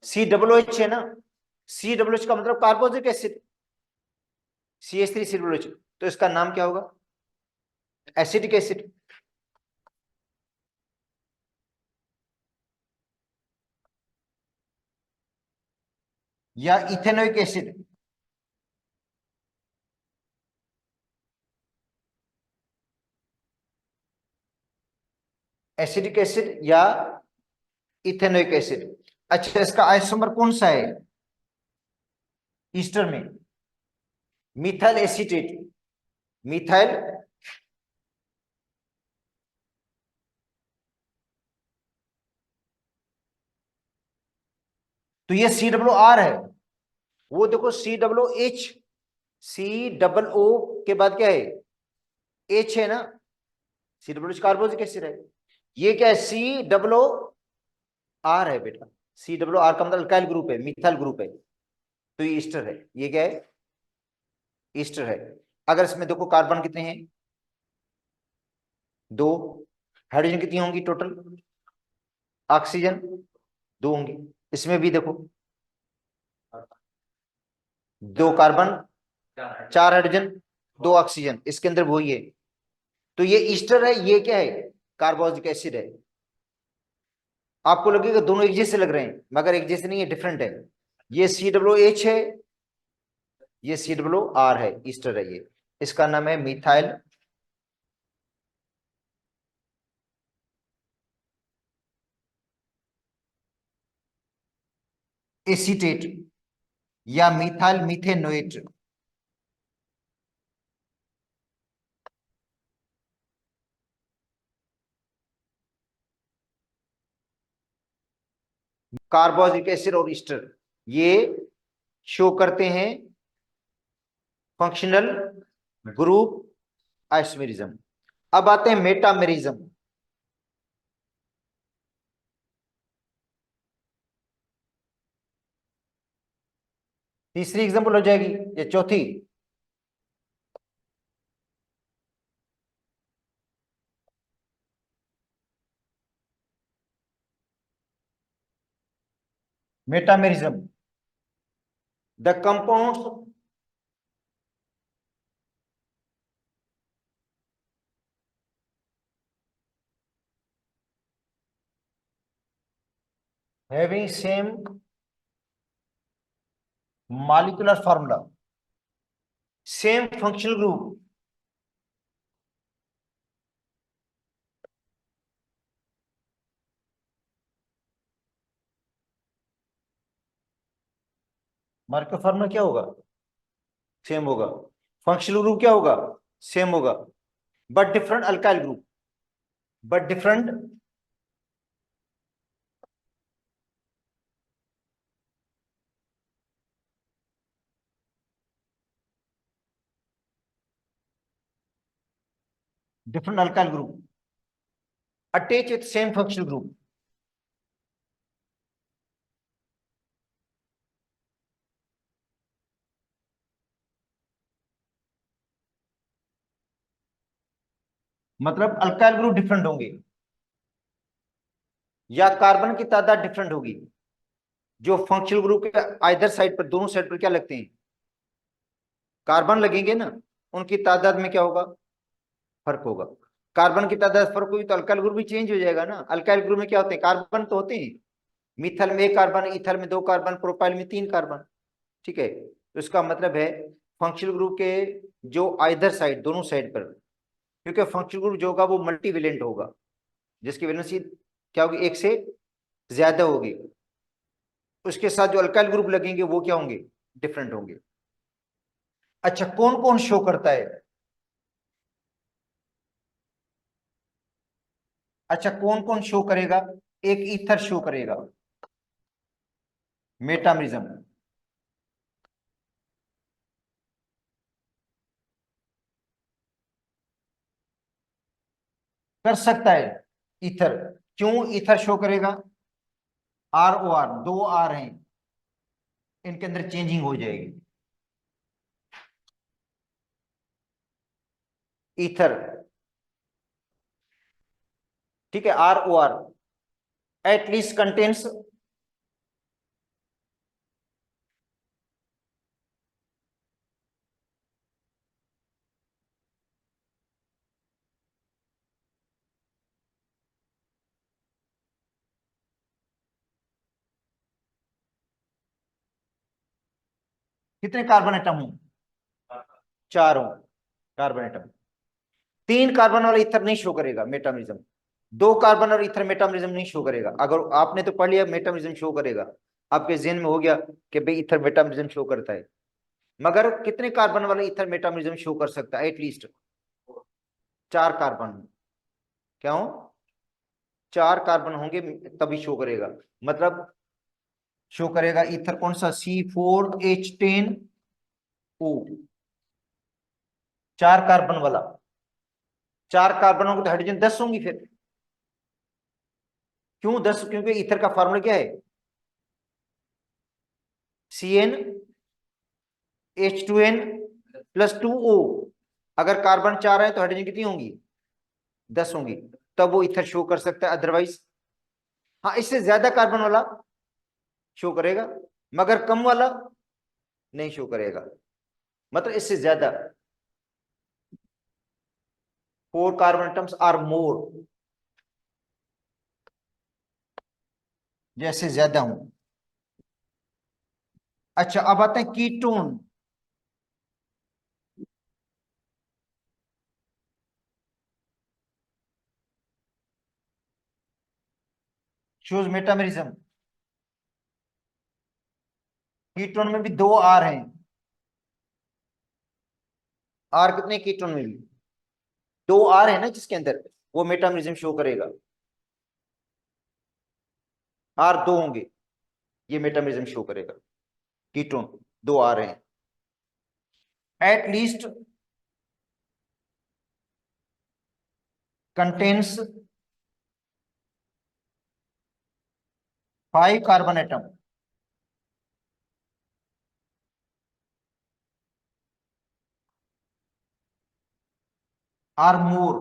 COOH है ना, COOH का मतलब कार्बोक्सिलिक एसिड, CH3COOH। तो इसका नाम क्या होगा, एसिडिक एसिड। या इथेनोइक एसिड। एसिडिक एसिड या इथेनोइक एसिड। अच्छा, इसका आइसोमर कौन सा है ईस्टर में, मिथाइल एसीटेट। मिथाइल तो ये COO है, वो देखो COOH, COO के बाद क्या है, H है ना, COOH कार्बोक्सिलिक एसिड है। ये क्या है, COOR है बेटा। COOR का मतलब अल्काइल ग्रुप है, मिथाइल ग्रुप है। तो ये ईस्टर है, ये क्या है, ईस्टर है। अगर इसमें देखो कार्बन कितने हैं, दो। हाइड्रोजन कितनी होंगी टोटल, ऑक्सीजन दो होंगी। इसमें भी देखो दो कार्बन, चार हाइड्रोजन, दो ऑक्सीजन, इसके अंदर वही है। तो ये ईस्टर है, ये क्या है, कार्बोक्सिलिक एसिड है। आपको लगेगा दोनों एक जैसे लग रहे हैं, मगर एक जैसे नहीं है, डिफरेंट है। ये COOH है, ये COOR है, ईस्टर है ये। इसका नाम है मिथाइल एसीटेट या मिथाइल मिथेनोएट। कार्बोक्सिलिक एसिड और ईस्टर ये शो करते हैं फंक्शनल ग्रुप आइसोमेरिज्म। अब आते हैं मेटामेरिज्म। तीसरी एग्जांपल हो जाएगी या चौथी, metamerism. The compounds having same molecular formula, same functional group, marker formula क्या होगा? सेम होगा। फंक्शनल ग्रुप क्या होगा? सेम होगा। But different alkyl group. But different different alkyl group attach with same functional group. मतलब अल्काइल ग्रुप डिफरेंट होंगे या carbon की तादाद डिफरेंट होगी। जो फंक्शनल ग्रुप के आइदर साइड पर, दोनों साइड पर क्या लगते हैं? कार्बन लगेंगे ना। उनकी तादाद में क्या होगा? फर्क होगा। कार्बन की तादाद फर्क होगी तो अल्काइल ग्रुप भी चेंज हो जाएगा ना। अल्काइल ग्रुप में क्या होते हैं? कार्बन तो होते हैं। मिथल में 1 कार्बन, इथल में 2 कार्बन, प्रोपाइल में 3 कार्बन। ठीक है, तो इसका मतलब है फंक्शनल ग्रुप के जो आइदर साइड, दोनों साइड पर, क्योंकि फंक्शनल ग्रुप जो होगा वो मल्टीवेलेंट होगा, जिसकी वैलेंसी क्या होगी? एक से ज्यादा होगी। उसके साथ जो अल्काइल ग्रुप लगेंगे वो क्या होंगे? डिफरेंट होंगे। अच्छा, कौन कौन शो करता है? अच्छा, कौन कौन शो करेगा? एक ईथर शो करेगा, मेटामरिज्म। कर सकता है ईथर। क्यों ईथर शो करेगा? आर ओ आर, 2 आर हैं, इनके अंदर चेंजिंग हो जाएगी। ईथर, ठीक है, R O R at least contains कितने कार्बन एटम हो? 4 हो कार्बन एटम। 3 कार्बन वाला ईथर नहीं शो करेगा मेटामरिज्म। 2 कार्बन और ईथर मेटामरिज्म नहीं शो करेगा। अगर आपने तो पढ़ लिया मेटामरिज्म शो करेगा, आपके जेहन में हो गया कि भाई ईथर मेटामरिज्म शो करता है। मगर कितने कार्बन वाला ईथर मेटामरिज्म शो कर सकता है? At least 4 carbon. क्यों? 4 कार्बन होंगे तभी शो करेगा। मतलब शो करेगा ईथर कौन सा? C4H10O, 4 कार्बन वाला। 4 कार्बन होंगे तो हाइड्रोजन 10 होंगी फिर। क्यों 10? क्योंकि ईथर का फॉर्मूला क्या है? CnH2n+2O। अगर कार्बन 4 है तो हाइड्रोजन कितनी होंगी? 10 होंगी। तब वो ईथर शो कर सकता है, अदरवाइज हाँ, इससे ज्यादा कार्बन वाला शो करेगा, मगर कम वाला नहीं शो करेगा। मतलब इससे ज्यादा 4 कार्बन एटम्स आर मोर, जैसे ज्यादा हूं। अच्छा, अब आते हैं कीटोन। Shows metamerism. कीटोन में भी 2 आर हैं। आर कितने कीटोन में भी? 2 आर है ना जिसके अंदर, वो मेटामेरिज्म शो करेगा। आर 2 होंगे, ये मेटामेरिज्म शो करेगा। कीटोन 2 आर हैं। At least contains 5 carbon atom or more.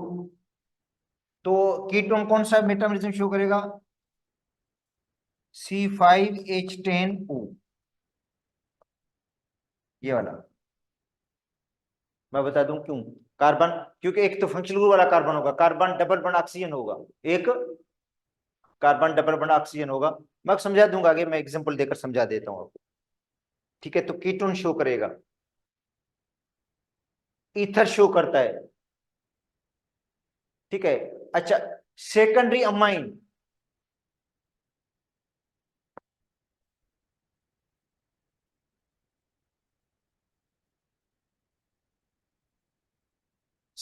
तो कीटोन कौन सा मेटामेरिज्म शो करेगा? C5H10O, ये वाला। मैं बता दूं क्यों। कार्बन, क्योंकि एक तो फंक्शनल ग्रुप वाला कार्बन होगा, कार्बन डबल बॉन्ड ऑक्सीजन होगा। एक कार्बन डबल बॉन्ड ऑक्सीजन होगा। मैं समझा दूंगा आगे, मैं एग्जांपल देकर समझा देता हूं आपको। ठीक है, तो कीटोन शो करेगा। ईथर शो करता है। ठीक है। अच्छा, secondary amine.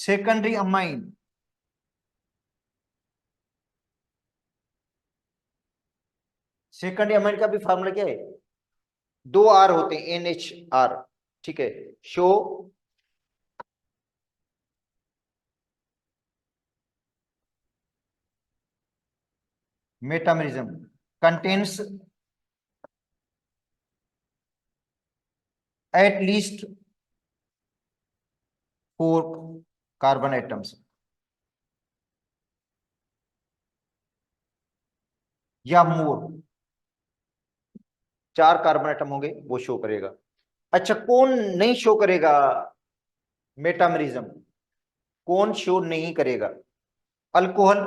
Secondary amine, secondary amine का भी फार्मूला क्या है? दो आर होते हैं, NHR। ठीक है, show metamerism contains at least 4 carbon atoms, या मोर, 4 कार्बन एटम होंगे वो शो करेगा। अच्छा, कौन नहीं शो करेगा मेटामेरिज्म? कौन शो नहीं करेगा? Alcohol,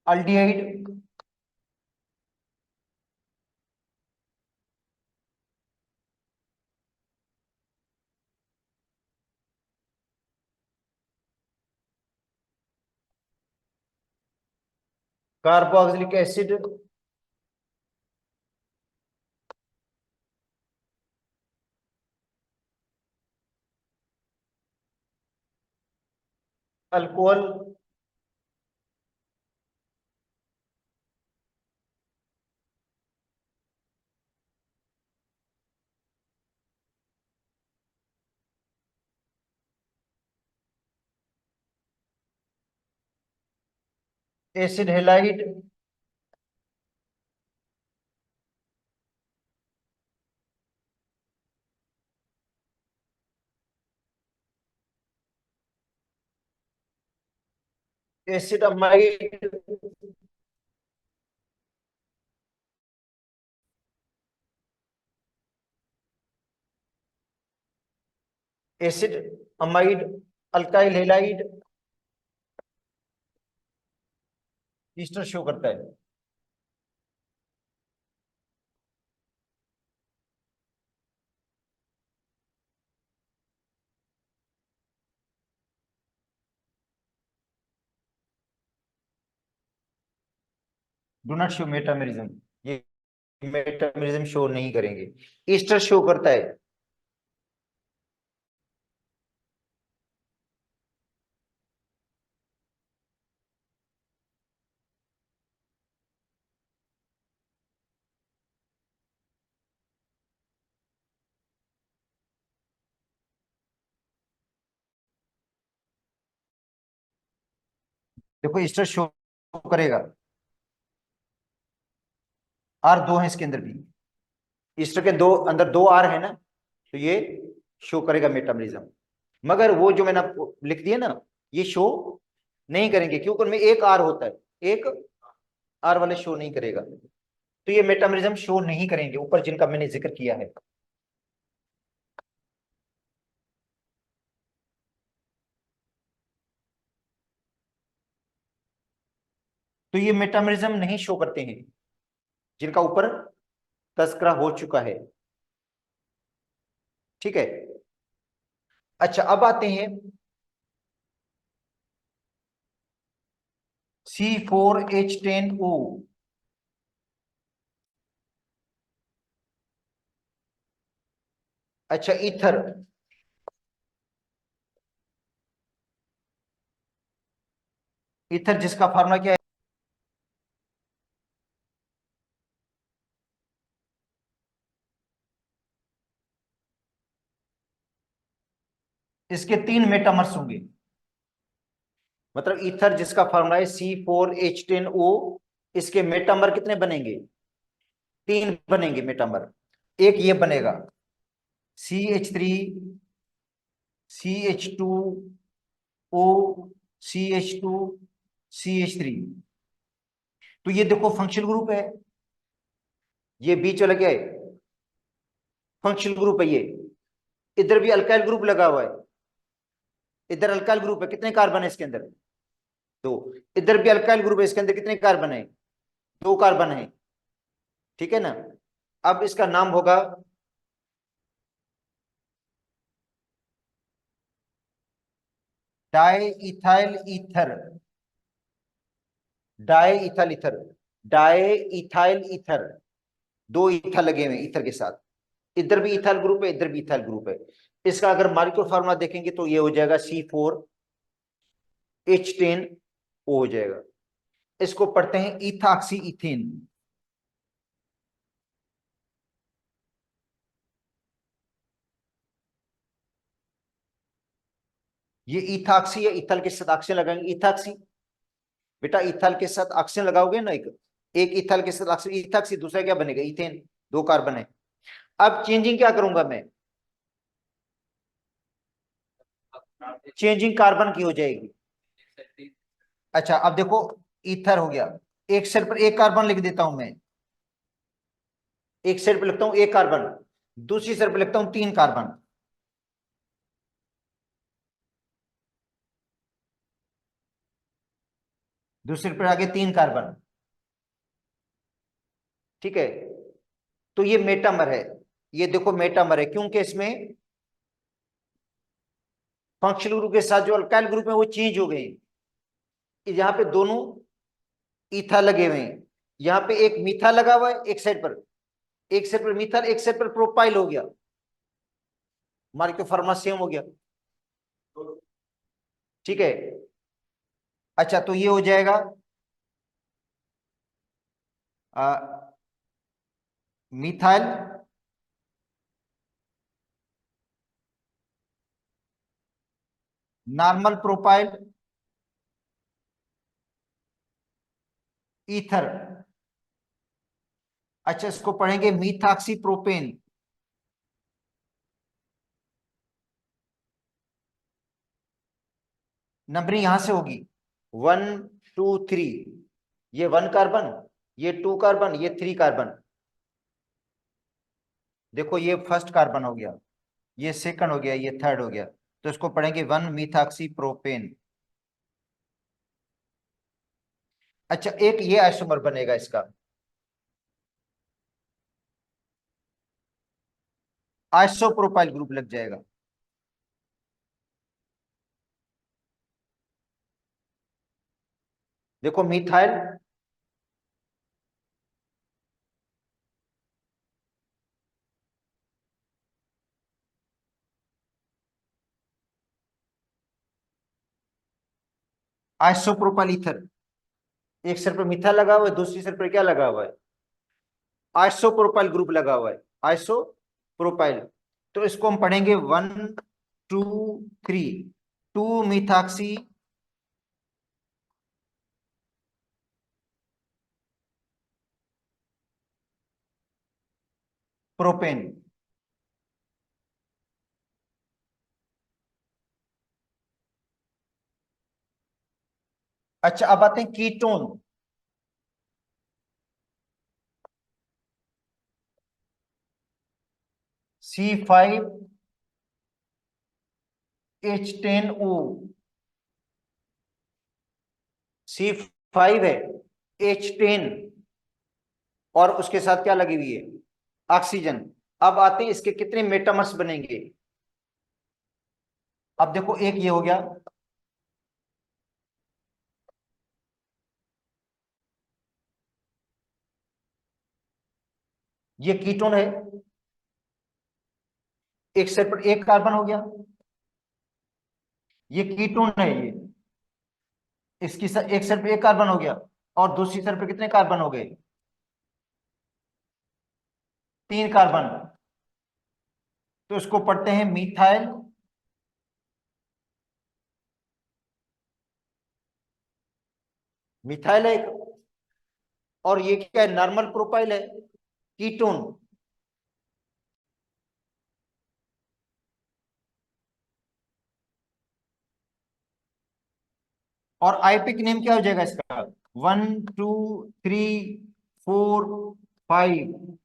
aldehyde, carboxylic acid, alcohol, acid halide, acid amide, acid amide, alkyl halide, Easter show करता है। डू नॉट शो मेटामेरिज्म, ये मेटामेरिज्म शो नहीं करेंगे। ईस्टर शो करता है। देखो ईस्टर शो करेगा, आर दो है इसके अंदर भी, ईस्टर के दो अंदर दो आर है ना, तो ये शो करेगा मेटामेरिज्म। मगर वो जो मैंने आपको लिख दिया ना, ये शो नहीं करेंगे क्योंकि उनमें एक आर होता है, एक आर वाले शो नहीं करेगा, तो ये मेटामेरिज्म शो नहीं करेंगे ऊपर जिनका मैंने जिक्र किया है। तो ये मेटामेरिज्म नहीं शो करते हैं जिनका ऊपर तस्करा हो चुका है। ठीक है। अच्छा, अब आते हैं C4H10O। अच्छा, ईथर, ईथर जिसका फार्मूला क्या है? इसके 3 मेटामर्स होंगे, मतलब ईथर जिसका फार्मूला है C4H10O, इसके मेटामर कितने बनेंगे? 3 बनेंगे मेटामर। एक ये बनेगा CH3, CH2O, CH2, CH3। तो ये देखो फंक्शनल ग्रुप है, ये बीच वाला क्या है? फंक्शनल ग्रुप है ये। इधर भी अल्काइल ग्रुप लगा हुआ है, इधर अल्काइल ग्रुप है, कितने कार्बन है इसके अंदर? दो। इधर भी अल्काइल ग्रुप है, इसके अंदर कितने कार्बन है? दो कार्बन है। ठीक है ना? अब इसका नाम होगा di ethyl ether, di ethyl ether, di ethyl ether. दो ईथर लगे हुए ईथर के साथ। इधर भी इथाइल ग्रुप है, इधर भी इथाइल ग्रुप है। इसका अगर मालिक्यूलर फार्मूला देखेंगे तो ये हो जाएगा C4H10O हो जाएगा। इसको पढ़ते हैं इथाक्सी इथेन। ये इथाक्सी है, इथाइल के साथ ऑक्सीजन लगाएंगे इथाक्सी। बेटा इथाइल के साथ ऑक्सीजन लगाओगे ना, एक एक इथाइल के साथ ऑक्सीजन इथाक्सी, दूसरा क्या बनेगा इथेन, दो कार्बन है। अब चेंजिंग क्या करूंगा मैं, चेंजिंग कार्बन की हो जाएगी। अच्छा अब देखो, ईथर हो गया, एक सेल पर एक कार्बन लिख देता हूं मैं, एक सेल पर लिखता हूं एक कार्बन, दूसरी सेल पर लिखता हूं तीन कार्बन। दूसरे पर आगे तीन कार्बन, ठीक है। तो ये मेटामर है, ये देखो मेटामर है, क्योंकि इसमें फंक्शनल ग्रुप के साथ जो अल्काइल ग्रुप है वो चेंज हो गए। यहाँ पे दोनों ईथा लगे हुए हैं, यहाँ पे एक मीथा लगा हुआ है एक साइड पर, एक साइड पर मीथाल, एक साइड पर प्रोपाइल हो गया, मार्को फार्मा सेम हो गया, ठीक है। अच्छा तो ये हो जाएगा मिथाइल नॉर्मल प्रोपाइल ईथर। अच्छा इसको पढ़ेंगे मीथाक्सी प्रोपेन। नंबरिंग यहां से होगी 1 2 3, ये 1 कार्बन, ये 2 कार्बन, ये 3 कार्बन। देखो ये फर्स्ट कार्बन हो गया, ये सेकंड हो गया, ये थर्ड हो गया, तो इसको पढ़ेंगे 1 मीथाक्सी प्रोपेन। अच्छा एक ये आइसोमर बनेगा इसका, आइसोप्रोपाइल ग्रुप लग जाएगा। देखो मिथाइल, आइसोप्रोपाइल ईथर, एक सिर पर मिथाइल लगा हुआ है, दूसरी सिर पर क्या लगा हुआ है, आइसोप्रोपाइल ग्रुप लगा हुआ है, आइसोप्रोपाइल। तो इसको हम पढ़ेंगे 1 2 3, 2 मीथाक्सी प्रोपेन। अच्छा अब आते हैं कीटोन। C5H10O, C5 है, H10, और उसके साथ क्या लगी हुई है, ऑक्सीजन। अब आते हैं इसके कितने मेटामर्स बनेंगे। अब देखो एक ये हो गया, ये कीटोन है, एक सेट पर एक कार्बन हो गया, ये कीटोन है ये, इसकी एक सेट पे एक कार्बन हो गया, और दूसरी सेट पे कितने कार्बन हो गए, तीन कार्बन। तो इसको पढ़ते हैं मिथाइल मिथाइल है एक, और ये क्या है, नॉर्मल प्रोपाइल है, कीटोन। और आईपिक नेम क्या हो जाएगा इसका, 1 2 3 4 5,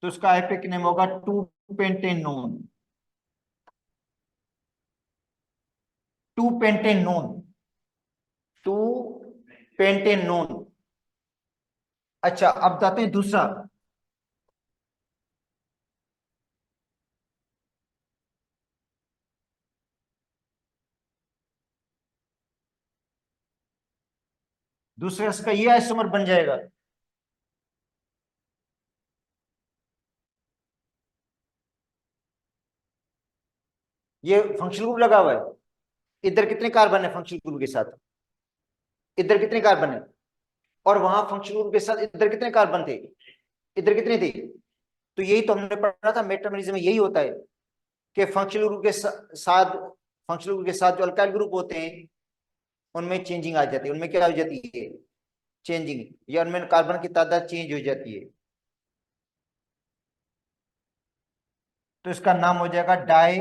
तो इसका आईपिक नेम होगा 2 पेंटेनोन, 2 पेंटेनोन, 2 पेंटेनोन। अच्छा अब जाते हैं दूसरा, दूसरा इसका ये आइसोमर बन जाएगा, ये फंक्शनल ग्रुप लगा हुआ है। इधर कितने कार्बन है फंक्शनल ग्रुप के साथ? इधर कितने कार्बन है? और वहां फंक्शनल ग्रुप के साथ इधर कितने कार्बन थे? इधर कितने थे? तो यही तो हमने पढ़ा था मेटामेरिज्म में, यही होता है कि फंक्शनल ग्रुप के साथ, फंक्शनल ग्रुप के साथ जो अल्काइल ग्रुप होते हैं उनमें चेंजिंग आ जाती है। उनमें क्या हो जाती है? चेंजिंग, या उनमें कार्बन की तादाद चेंज हो जाती है। तो इसका नाम हो जाएगा di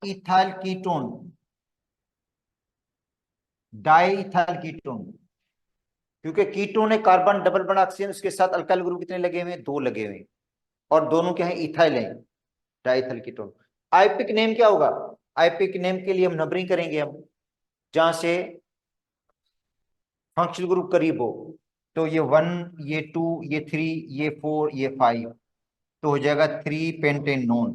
ethyl ketone. Di ethyl ketone, क्योंकि कीटोन है, कार्बन डबल बॉन्ड ऑक्सीजन, उसके साथ अल्काइल ग्रुप कितने लगे हुए हैं? दो लगे हुए हैं, और दोनों क्या है? इथाइल है, डाइथाइल कीटोन। आईपिक नेम क्या होगा? आईपिक नेम के लिए हम नंबरिंग करेंगे, हम जहां से फंक्शनल ग्रुप करीब हो। तो ये 1, ये 2, ये 3, ये 4, ये 5, तो हो जाएगा 3 पेंटेनोन।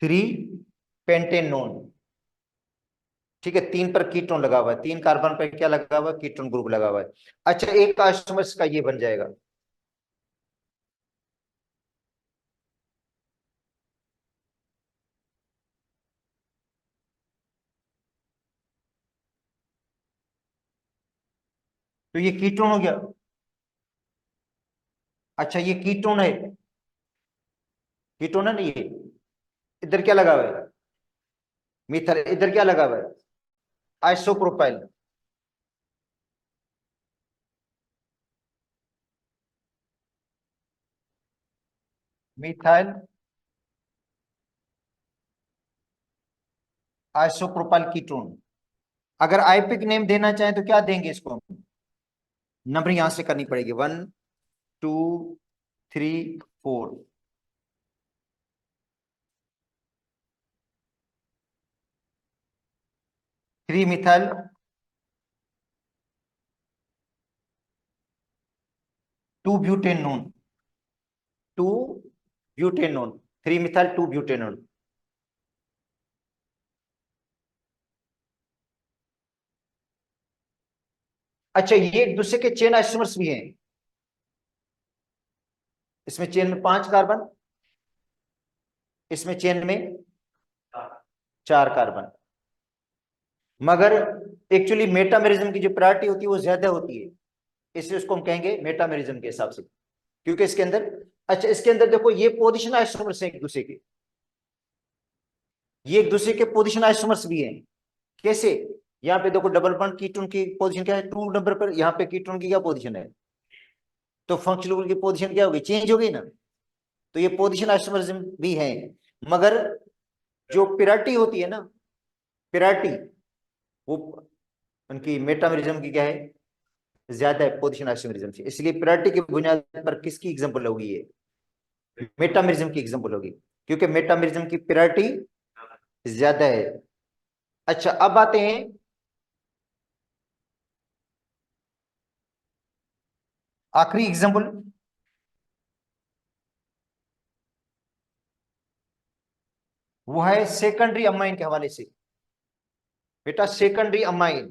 3 पेंटेनोन, ठीक है। 3 पर कीटोन लगा हुआ है, 3 कार्बन पर क्या लगा हुआ है? कीटोन ग्रुप लगा हुआ है। अच्छा, एक आइसोमर्स का ये बन जाएगा। तो ये कीटोन हो गया। अच्छा, ये कीटोन है, कीटोन है ना ये। इधर क्या लगा हुआ है? मीथर। इधर क्या लगा हुआ है? आइसोप्रोपाइल। Methyl isopropyl ketone. अगर आईपिक नेम देना चाहें तो क्या देंगे इसको? नंबर यहां से करनी पड़ेगी, 1, 2, 3, 4। 3 methyl 2 butanone. 2 butanone. 3 methyl 2 butanone. अच्छा, ये एक दूसरे के चेन आइसोमर्स भी हैं। इसमें चेन में 5 कार्बन, इसमें चेन में 4 कार्बन। मगर एक्चुअली मेटामेरिज्म की जो प्रायोरिटी होती है वो ज्यादा होती है, इसलिए उसको हम कहेंगे मेटामेरिज्म के हिसाब से, क्योंकि इसके अंदर, अच्छा इसके अंदर देखो ये पोजिशन आइसोमर्स हैं एक दूसरे के, ये एक दूसरे के पोजिशन आइसोमर्स भी हैं। कैसे? यहाँ पे देखो डबल बॉन्ड कीटोन की पोजीशन क्या है? 2 नंबर पर। यहाँ पे कीटोन की क्या पोजीशन है? तो फंक्शनल ग्रुप की पोजीशन क्या होगी? चेंज हो गई ना। तो ये पोजीशन आइसोमरिज्म भी है, मगर जो पिराटी होती है ना, पिराटी, वो उनकी मेटामेरिज्म की क्या है? ज्यादा है पोजीशन आइसोमरिज्म से। इसलिए पिराटी की बुनियाद पर किसकी एग्जांपल होगी? ये मेटामेरिज्म की एग्जांपल होगी, क्योंकि मेटामेरिज्म की पिराटी ज्यादा है। अच्छा, अब आते हैं, आखिरी एग्जांपल, वो है सेकेंडरी अमाइन के हवाले से। बेटा सेकेंडरी अमाइन,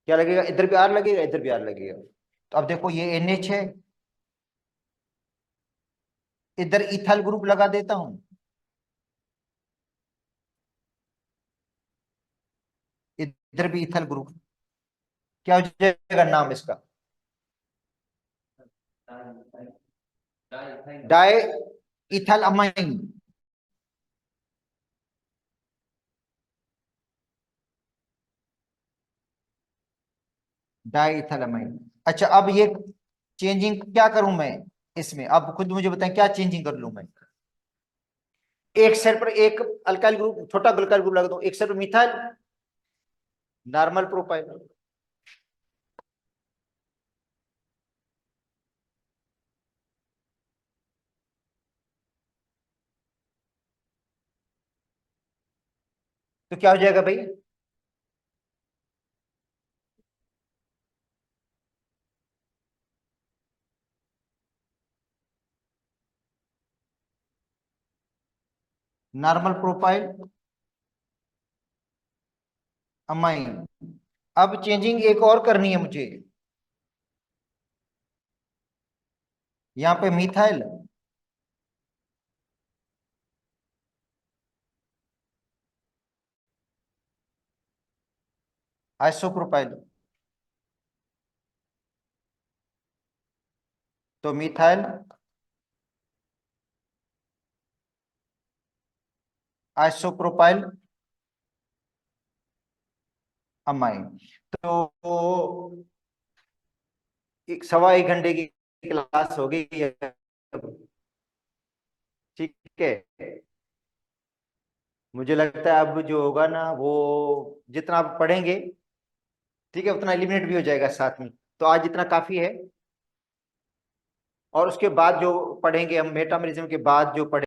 क्या लगेगा? इधर भी आर लगेगा, इधर भी आर लगेगा। तो अब देखो ये NH है, इधर इथाइल ग्रुप लगा देता हूं, इधर भी इथाइल ग्रुप। क्या हो जाएगा नाम इसका? Di ethyl amine. Di ethyl amine. अच्छा, अब ये चेंजिंग क्या करूं मैं इसमें? अब खुद मुझे बताएं क्या चेंजिंग कर लूं मैं? एक सेल पर एक अल्काइल ग्रुप, छोटा अल्काइल ग्रुप लगा दूं, एक सेल पर मिथाइल, नॉर्मल प्रोपाइल। तो क्या हो जाएगा भाई? Normal profile amine. अब चेंजिंग एक और करनी है मुझे, यहाँ पे मिथाइल आइसोप्रोपाइल। तो मिथाइल आइसोप्रोपाइल अमाइन। तो एक 1.25 घंटे की क्लास हो गई है। ठीक है, मुझे लगता है अब जो होगा ना वो जितना आप पढ़ेंगे, ठीक है, उतना एलिमिनेट भी हो जाएगा साथ में। तो आज इतना काफी है। और उसके बाद जो पढ़ेंगे हम, मेटामॉरिज्म के बाद जो पढ़ेंगे